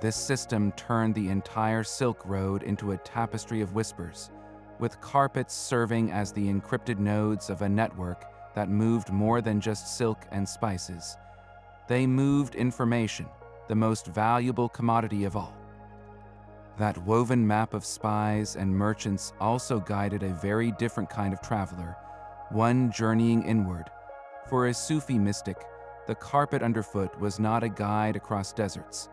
This system turned the entire Silk Road into a tapestry of whispers, with carpets serving as the encrypted nodes of a network that moved more than just silk and spices. They moved information, the most valuable commodity of all. That woven map of spies and merchants also guided a very different kind of traveler, one journeying inward. For a Sufi mystic, the carpet underfoot was not a guide across deserts,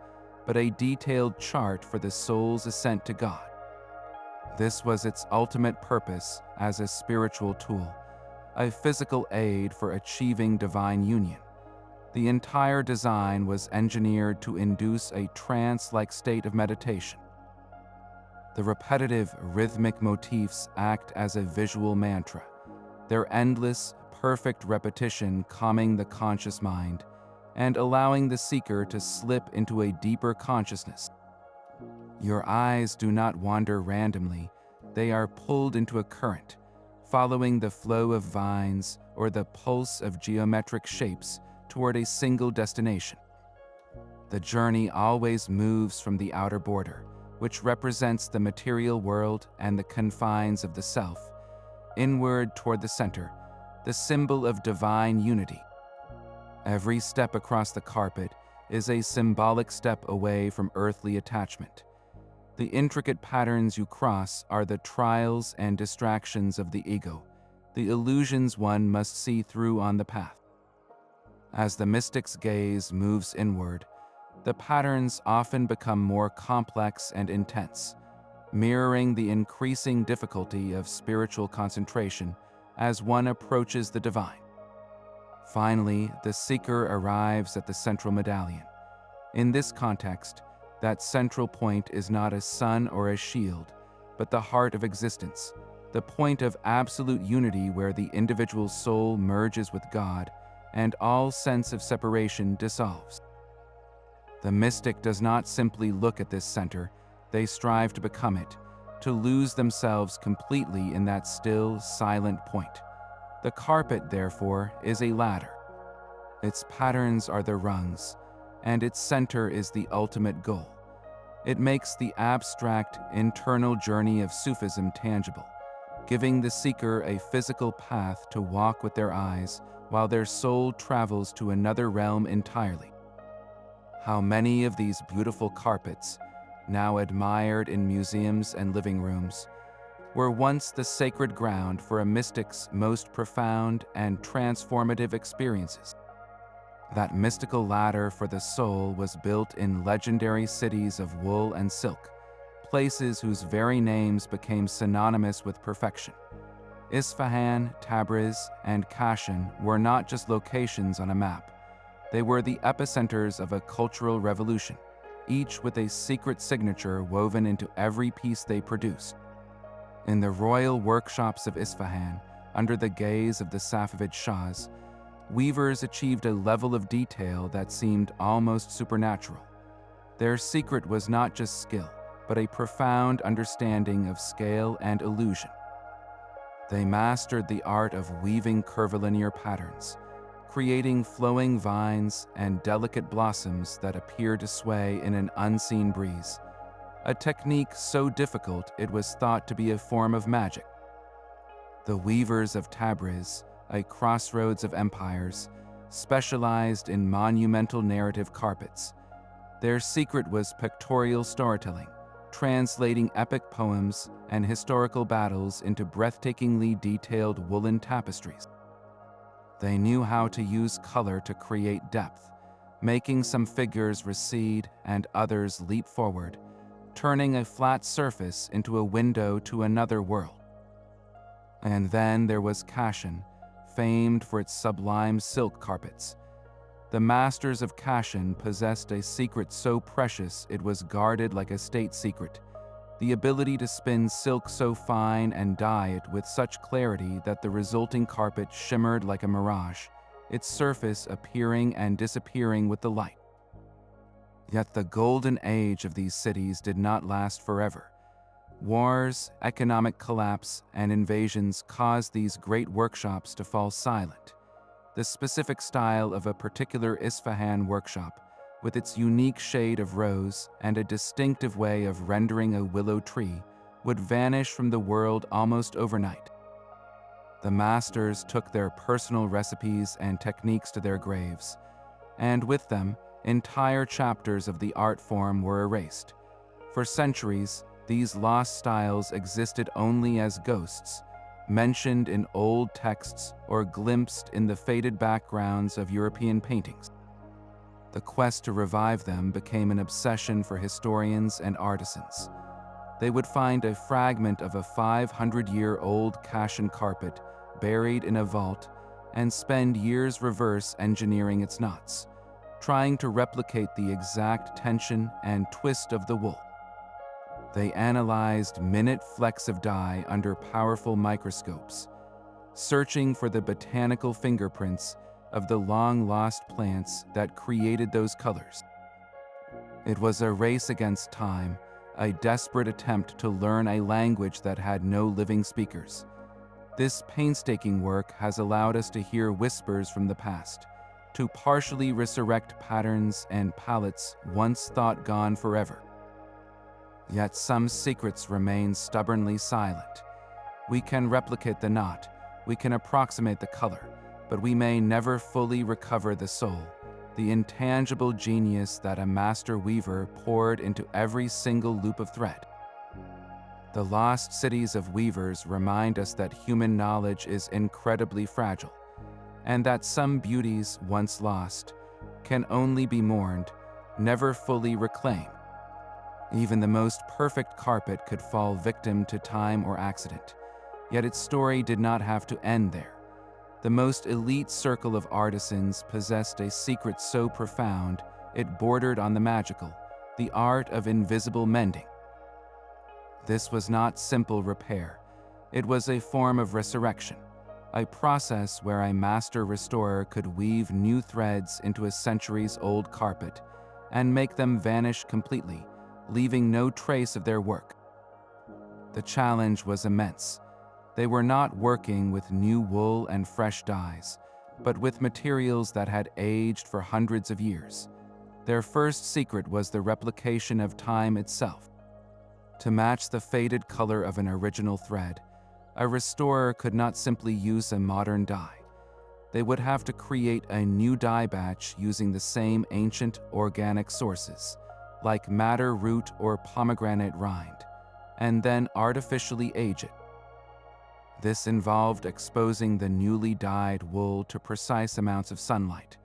but a detailed chart for the soul's ascent to God. This was its ultimate purpose as a spiritual tool, a physical aid for achieving divine union. The entire design was engineered to induce a trance-like state of meditation. The repetitive, rhythmic motifs act as a visual mantra, their endless, perfect repetition calming the conscious mind and allowing the seeker to slip into a deeper consciousness. Your eyes do not wander randomly, they are pulled into a current, following the flow of vines or the pulse of geometric shapes toward a single destination. The journey always moves from the outer border, which represents the material world and the confines of the self, inward toward the center, the symbol of divine unity. Every step across the carpet is a symbolic step away from earthly attachment. The intricate patterns you cross are the trials and distractions of the ego, the illusions one must see through on the path. As the mystic's gaze moves inward, the patterns often become more complex and intense, mirroring the increasing difficulty of spiritual concentration as one approaches the divine. Finally, the seeker arrives at the central medallion. In this context, that central point is not a sun or a shield, but the heart of existence, the point of absolute unity where the individual soul merges with God and all sense of separation dissolves. The mystic does not simply look at this center, they strive to become it, to lose themselves completely in that still, silent point. The carpet, therefore, is a ladder. Its patterns are the rungs, and its center is the ultimate goal. It makes the abstract, internal journey of Sufism tangible, giving the seeker a physical path to walk with their eyes while their soul travels to another realm entirely. How many of these beautiful carpets, now admired in museums and living rooms, were once the sacred ground for a mystic's most profound and transformative experiences. That mystical ladder for the soul was built in legendary cities of wool and silk, places whose very names became synonymous with perfection. Isfahan, Tabriz, and Kashan were not just locations on a map. They were the epicenters of a cultural revolution, each with a secret signature woven into every piece they produced. In the royal workshops of Isfahan, under the gaze of the Safavid Shahs, weavers achieved a level of detail that seemed almost supernatural. Their secret was not just skill, but a profound understanding of scale and illusion. They mastered the art of weaving curvilinear patterns, creating flowing vines and delicate blossoms that appear to sway in an unseen breeze, a technique so difficult it was thought to be a form of magic. The weavers of Tabriz, a crossroads of empires, specialized in monumental narrative carpets. Their secret was pictorial storytelling, translating epic poems and historical battles into breathtakingly detailed woolen tapestries. They knew how to use color to create depth, making some figures recede and others leap forward, turning a flat surface into a window to another world. And then there was Kashan, famed for its sublime silk carpets. The masters of Kashan possessed a secret so precious it was guarded like a state secret, the ability to spin silk so fine and dye it with such clarity that the resulting carpet shimmered like a mirage, its surface appearing and disappearing with the light. Yet the golden age of these cities did not last forever. Wars, economic collapse, and invasions caused these great workshops to fall silent. The specific style of a particular Isfahan workshop, with its unique shade of rose and a distinctive way of rendering a willow tree, would vanish from the world almost overnight. The masters took their personal recipes and techniques to their graves, and with them, entire chapters of the art form were erased. For centuries, these lost styles existed only as ghosts, mentioned in old texts or glimpsed in the faded backgrounds of European paintings. The quest to revive them became an obsession for historians and artisans. They would find a fragment of a 500-year-old Persian carpet buried in a vault and spend years reverse engineering its knots, trying to replicate the exact tension and twist of the wool. They analyzed minute flecks of dye under powerful microscopes, searching for the botanical fingerprints of the long-lost plants that created those colors. It was a race against time, a desperate attempt to learn a language that had no living speakers. This painstaking work has allowed us to hear whispers from the past, to partially resurrect patterns and palettes once thought gone forever. Yet some secrets remain stubbornly silent. We can replicate the knot, we can approximate the color, but we may never fully recover the soul, the intangible genius that a master weaver poured into every single loop of thread. The lost cities of weavers remind us that human knowledge is incredibly fragile, and that some beauties once lost can only be mourned, never fully reclaimed. Even the most perfect carpet could fall victim to time or accident, yet its story did not have to end there. The most elite circle of artisans possessed a secret so profound it bordered on the magical, the art of invisible mending. This was not simple repair. It was a form of resurrection, a process where a master restorer could weave new threads into a centuries-old carpet and make them vanish completely, leaving no trace of their work. The challenge was immense. They were not working with new wool and fresh dyes, but with materials that had aged for hundreds of years. Their first secret was the replication of time itself. To match the faded color of an original thread, a restorer could not simply use a modern dye. They would have to create a new dye batch using the same ancient organic sources, like madder root or pomegranate rind, and then artificially age it. This involved exposing the newly dyed wool to precise amounts of sunlight,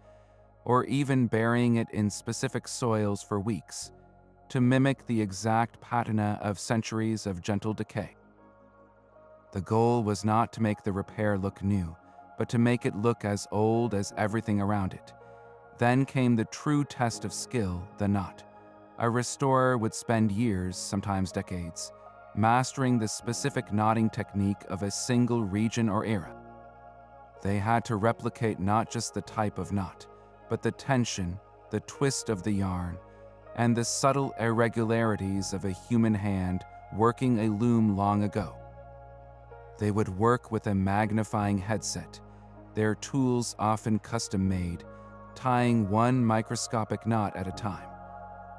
or even burying it in specific soils for weeks, to mimic the exact patina of centuries of gentle decay. The goal was not to make the repair look new, but to make it look as old as everything around it. Then came the true test of skill, the knot. A restorer would spend years, sometimes decades, mastering the specific knotting technique of a single region or era. They had to replicate not just the type of knot, but the tension, the twist of the yarn, and the subtle irregularities of a human hand working a loom long ago. They would work with a magnifying headset, their tools often custom-made, tying one microscopic knot at a time.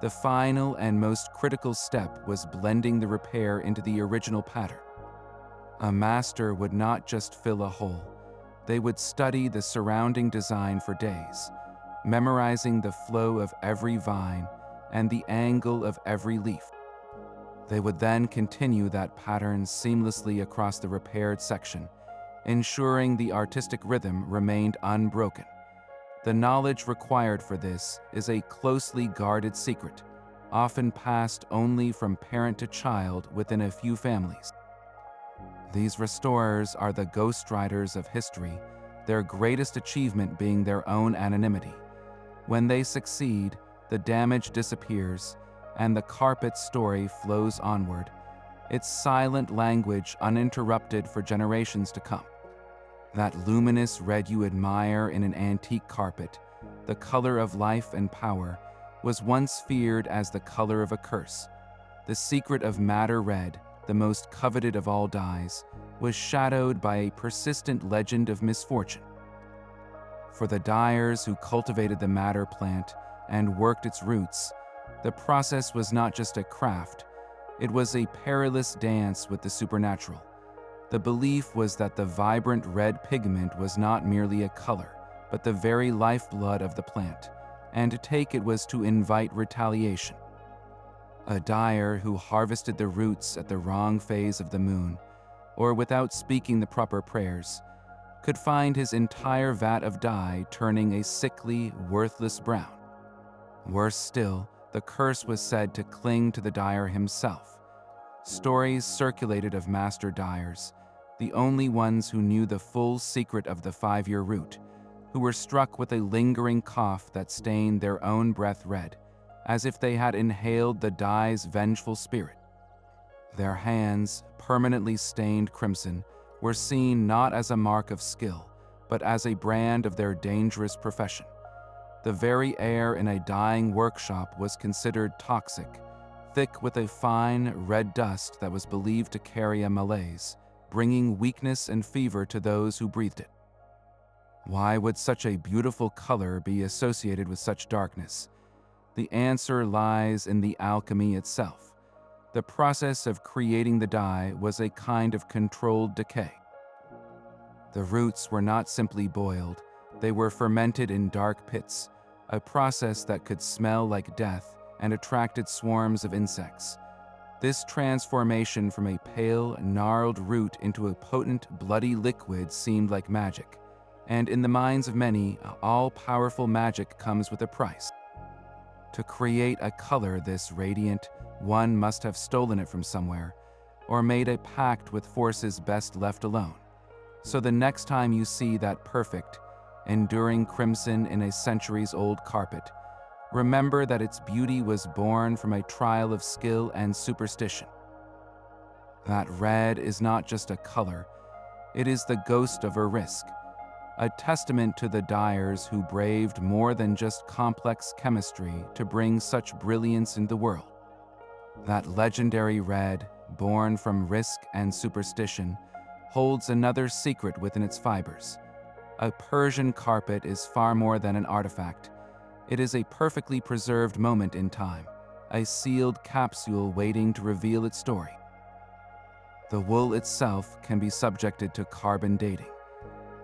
The final and most critical step was blending the repair into the original pattern. A master would not just fill a hole. They would study the surrounding design for days, memorizing the flow of every vine and the angle of every leaf. They would then continue that pattern seamlessly across the repaired section, ensuring the artistic rhythm remained unbroken. The knowledge required for this is a closely guarded secret, often passed only from parent to child within a few families. These restorers are the ghostwriters of history, their greatest achievement being their own anonymity. When they succeed, the damage disappears, and the carpet's story flows onward, its silent language uninterrupted for generations to come. That luminous red you admire in an antique carpet, the color of life and power, was once feared as the color of a curse. The secret of madder red, the most coveted of all dyes, was shadowed by a persistent legend of misfortune. For the dyers who cultivated the madder plant and worked its roots, the process was not just a craft, it was a perilous dance with the supernatural. The belief was that the vibrant red pigment was not merely a color, but the very lifeblood of the plant, and to take it was to invite retaliation. A dyer who harvested the roots at the wrong phase of the moon, or without speaking the proper prayers, could find his entire vat of dye turning a sickly, worthless brown. Worse still, the curse was said to cling to the dyer himself. Stories circulated of master dyers, the only ones who knew the full secret of the 5-year route, who were struck with a lingering cough that stained their own breath red, as if they had inhaled the dye's vengeful spirit. Their hands, permanently stained crimson, were seen not as a mark of skill, but as a brand of their dangerous profession. The very air in a dyeing workshop was considered toxic, thick with a fine, red dust that was believed to carry a malaise, bringing weakness and fever to those who breathed it. Why would such a beautiful color be associated with such darkness? The answer lies in the alchemy itself. The process of creating the dye was a kind of controlled decay. The roots were not simply boiled, they were fermented in dark pits, a process that could smell like death and attracted swarms of insects. This transformation from a pale, gnarled root into a potent, bloody liquid seemed like magic, and in the minds of many, all-powerful magic comes with a price. To create a color this radiant, one must have stolen it from somewhere, or made a pact with forces best left alone. So the next time you see that perfect, enduring crimson in a centuries-old carpet, remember that its beauty was born from a trial of skill and superstition. That red is not just a color, it is the ghost of a risk, a testament to the dyers who braved more than just complex chemistry to bring such brilliance in the world. That legendary red, born from risk and superstition, holds another secret within its fibers. A Persian carpet is far more than an artifact. It is a perfectly preserved moment in time, a sealed capsule waiting to reveal its story. The wool itself can be subjected to carbon dating,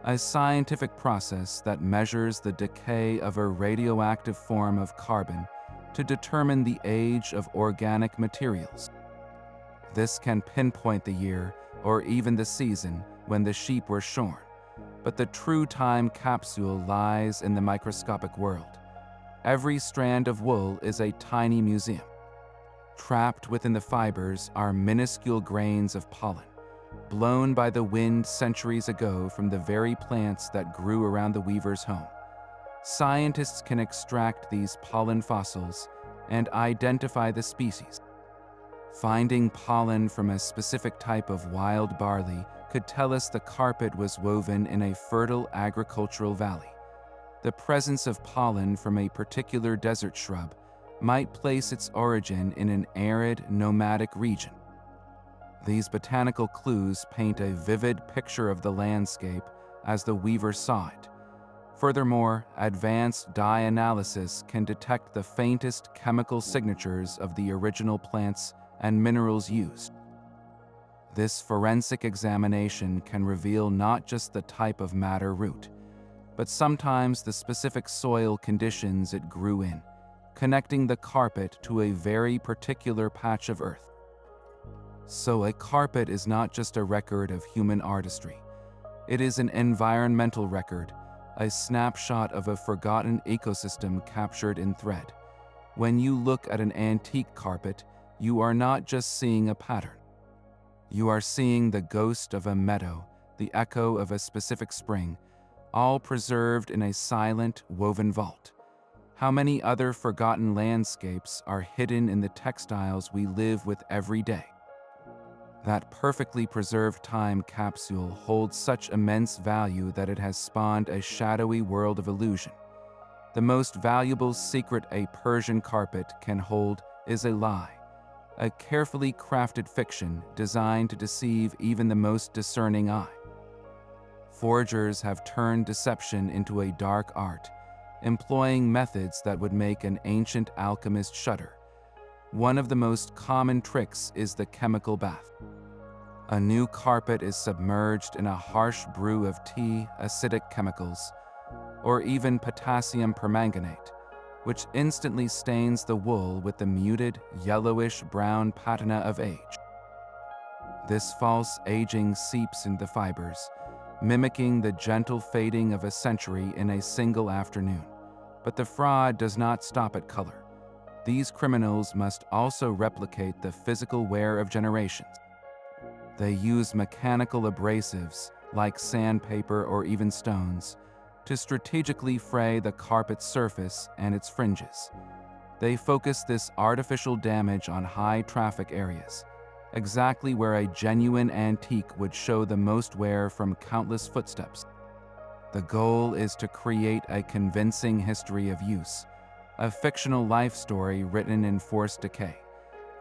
a scientific process that measures the decay of a radioactive form of carbon to determine the age of organic materials. This can pinpoint the year or even the season when the sheep were shorn, but the true time capsule lies in the microscopic world. Every strand of wool is a tiny museum. Trapped within the fibers are minuscule grains of pollen, blown by the wind centuries ago from the very plants that grew around the weaver's home. Scientists can extract these pollen fossils and identify the species. Finding pollen from a specific type of wild barley could tell us the carpet was woven in a fertile agricultural valley. The presence of pollen from a particular desert shrub might place its origin in an arid, nomadic region. These botanical clues paint a vivid picture of the landscape as the weaver saw it. Furthermore, advanced dye analysis can detect the faintest chemical signatures of the original plants and minerals used. This forensic examination can reveal not just the type of madder root, but sometimes the specific soil conditions it grew in, connecting the carpet to a very particular patch of earth. So a carpet is not just a record of human artistry. It is an environmental record, a snapshot of a forgotten ecosystem captured in thread. When you look at an antique carpet, you are not just seeing a pattern. You are seeing the ghost of a meadow, the echo of a specific spring, all preserved in a silent, woven vault. How many other forgotten landscapes are hidden in the textiles we live with every day? That perfectly preserved time capsule holds such immense value that it has spawned a shadowy world of illusion. The most valuable secret a Persian carpet can hold is a lie, a carefully crafted fiction designed to deceive even the most discerning eye. Forgers have turned deception into a dark art, employing methods that would make an ancient alchemist shudder. One of the most common tricks is the chemical bath. A new carpet is submerged in a harsh brew of tea, acidic chemicals, or even potassium permanganate, which instantly stains the wool with the muted, yellowish-brown patina of age. This false aging seeps into the fibers, mimicking the gentle fading of a century in a single afternoon. But the fraud does not stop at color. These criminals must also replicate the physical wear of generations. They use mechanical abrasives, like sandpaper or even stones, to strategically fray the carpet's surface and its fringes. They focus this artificial damage on high-traffic areas, exactly where a genuine antique would show the most wear from countless footsteps. The goal is to create a convincing history of use, a fictional life story written in forced decay.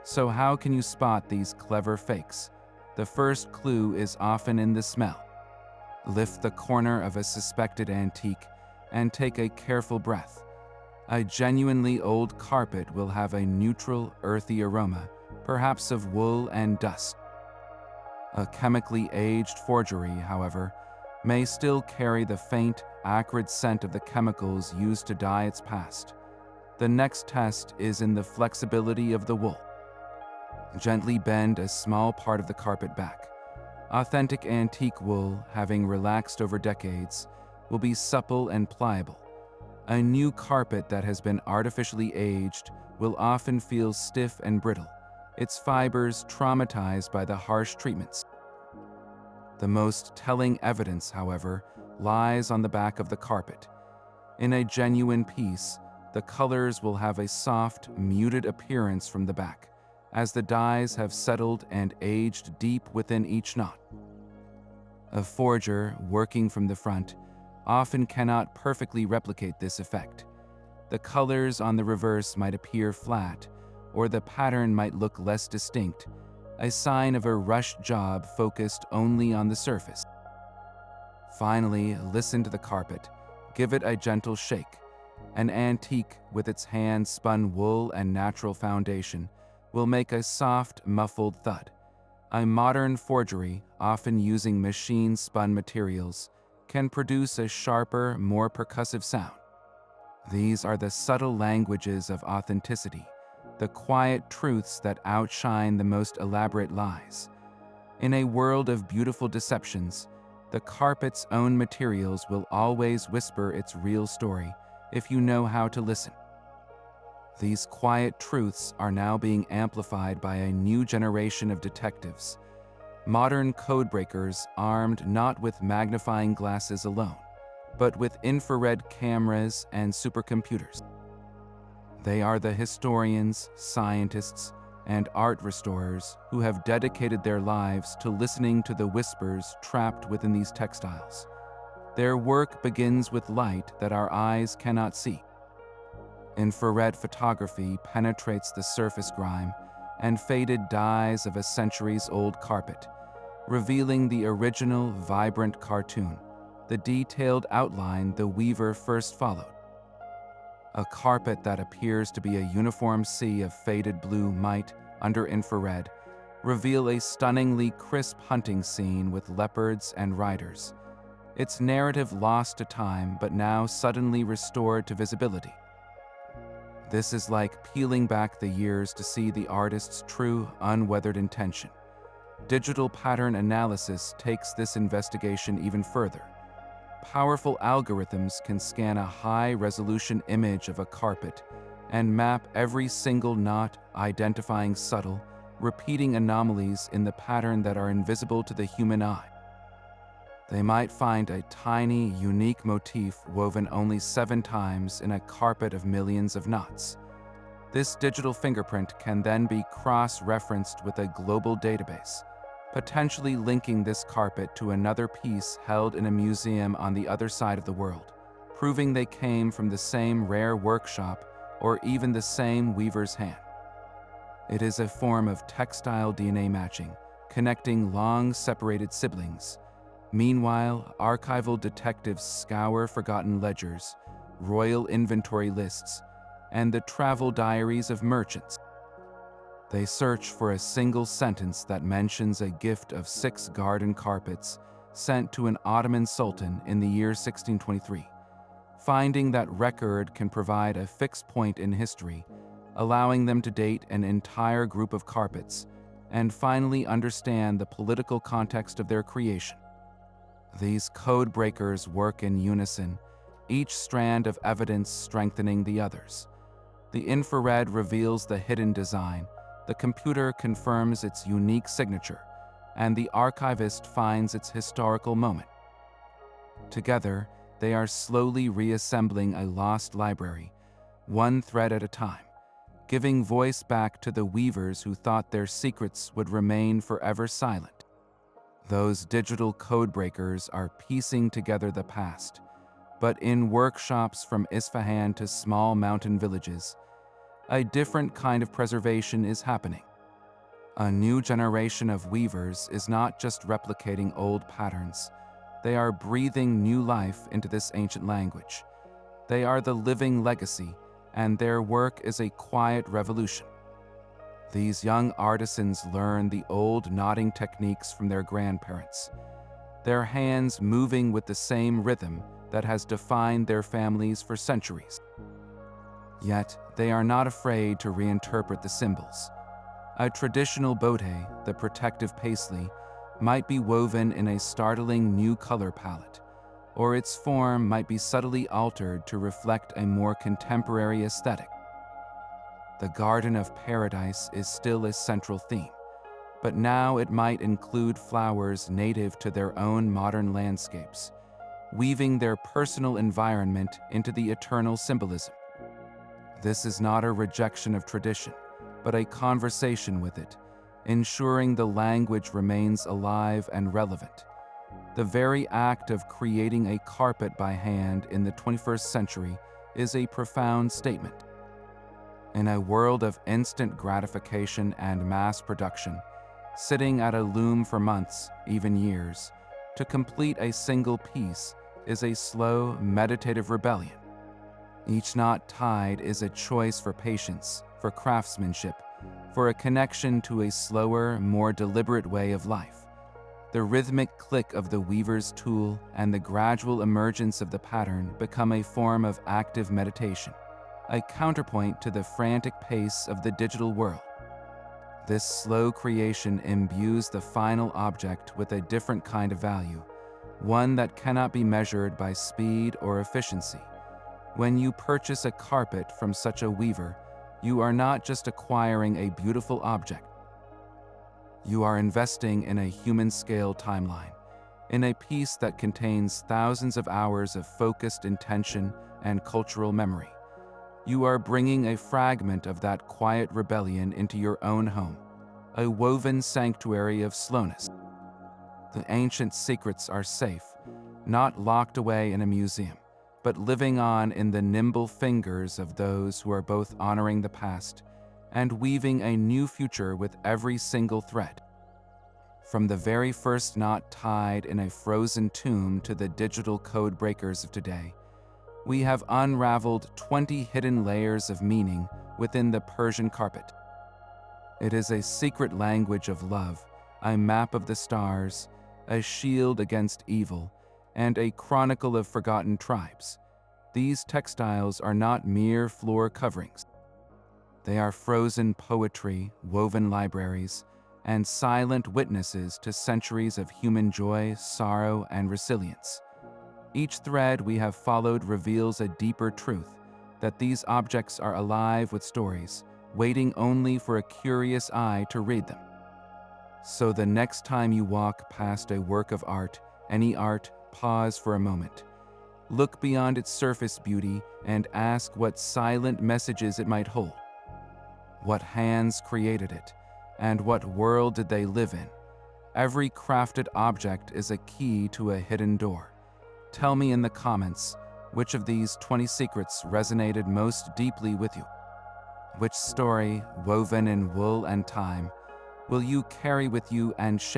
So how can you spot these clever fakes? The first clue is often in the smell. Lift the corner of a suspected antique and take a careful breath. A genuinely old carpet will have a neutral, earthy aroma, perhaps of wool and dust. A chemically aged forgery, however, may still carry the faint, acrid scent of the chemicals used to dye its past. The next test is in the flexibility of the wool. Gently bend a small part of the carpet back. Authentic antique wool, having relaxed over decades, will be supple and pliable. A new carpet that has been artificially aged will often feel stiff and brittle, its fibers traumatized by the harsh treatments. The most telling evidence, however, lies on the back of the carpet. In a genuine piece, the colors will have a soft, muted appearance from the back, as the dyes have settled and aged deep within each knot. A forger, working from the front, often cannot perfectly replicate this effect. The colors on the reverse might appear flat, or the pattern might look less distinct, a sign of a rushed job focused only on the surface. Finally, listen to the carpet. Give it a gentle shake. An antique, with its hand-spun wool and natural foundation, will make a soft, muffled thud. A modern forgery, often using machine-spun materials, can produce a sharper, more percussive sound. These are the subtle languages of authenticity, the quiet truths that outshine the most elaborate lies. In a world of beautiful deceptions, the carpet's own materials will always whisper its real story if you know how to listen. These quiet truths are now being amplified by a new generation of detectives, modern codebreakers armed not with magnifying glasses alone, but with infrared cameras and supercomputers. They are the historians, scientists, and art restorers who have dedicated their lives to listening to the whispers trapped within these textiles. Their work begins with light that our eyes cannot see. Infrared photography penetrates the surface grime and faded dyes of a centuries-old carpet, revealing the original, vibrant cartoon, the detailed outline the weaver first followed. A carpet that appears to be a uniform sea of faded blue might, under infrared, reveal a stunningly crisp hunting scene with leopards and riders, its narrative lost to time but now suddenly restored to visibility. This is like peeling back the years to see the artist's true, unweathered intention. Digital pattern analysis takes this investigation even further. Powerful algorithms can scan a high-resolution image of a carpet and map every single knot, identifying subtle, repeating anomalies in the pattern that are invisible to the human eye. They might find a tiny, unique motif woven only 7 times in a carpet of millions of knots. This digital fingerprint can then be cross-referenced with a global database, potentially linking this carpet to another piece held in a museum on the other side of the world, proving they came from the same rare workshop or even the same weaver's hand. It is a form of textile DNA matching, connecting long-separated siblings. Meanwhile, archival detectives scour forgotten ledgers, royal inventory lists, and the travel diaries of merchants. They search for a single sentence that mentions a gift of 6 garden carpets sent to an Ottoman sultan in the year 1623. Finding that record can provide a fixed point in history, allowing them to date an entire group of carpets, and finally understand the political context of their creation. These code breakers work in unison, each strand of evidence strengthening the others. The infrared reveals the hidden design, the computer confirms its unique signature, and the archivist finds its historical moment. Together, they are slowly reassembling a lost library, one thread at a time, giving voice back to the weavers who thought their secrets would remain forever silent. Those digital code breakers are piecing together the past, but in workshops from Isfahan to small mountain villages, a different kind of preservation is happening. A new generation of weavers is not just replicating old patterns, they are breathing new life into this ancient language. They are the living legacy, and their work is a quiet revolution. These young artisans learn the old knotting techniques from their grandparents, their hands moving with the same rhythm that has defined their families for centuries. Yet, they are not afraid to reinterpret the symbols. A traditional bote, the protective paisley, might be woven in a startling new color palette, or its form might be subtly altered to reflect a more contemporary aesthetic. The Garden of Paradise is still a central theme, but now it might include flowers native to their own modern landscapes, weaving their personal environment into the eternal symbolism. This is not a rejection of tradition, but a conversation with it, ensuring the language remains alive and relevant. The very act of creating a carpet by hand in the 21st century is a profound statement. In a world of instant gratification and mass production, sitting at a loom for months, even years, to complete a single piece is a slow, meditative rebellion. Each knot tied is a choice for patience, for craftsmanship, for a connection to a slower, more deliberate way of life. The rhythmic click of the weaver's tool and the gradual emergence of the pattern become a form of active meditation, a counterpoint to the frantic pace of the digital world. This slow creation imbues the final object with a different kind of value, one that cannot be measured by speed or efficiency. When you purchase a carpet from such a weaver, you are not just acquiring a beautiful object. You are investing in a human-scale timeline, in a piece that contains thousands of hours of focused intention and cultural memory. You are bringing a fragment of that quiet rebellion into your own home, a woven sanctuary of slowness. The ancient secrets are safe, not locked away in a museum, but living on in the nimble fingers of those who are both honoring the past and weaving a new future with every single thread. From the very first knot tied in a frozen tomb to the digital code breakers of today, we have unraveled 20 hidden layers of meaning within the Persian carpet. It is a secret language of love, a map of the stars, a shield against evil, and a chronicle of forgotten tribes. These textiles are not mere floor coverings. They are frozen poetry, woven libraries, and silent witnesses to centuries of human joy, sorrow, and resilience. Each thread we have followed reveals a deeper truth, that these objects are alive with stories, waiting only for a curious eye to read them. So the next time you walk past a work of art, any art, pause for a moment. Look beyond its surface beauty and ask what silent messages it might hold. What hands created it, and what world did they live in? Every crafted object is a key to a hidden door. Tell me in the comments, which of these 20 secrets resonated most deeply with you? Which story, woven in wool and time, will you carry with you and share?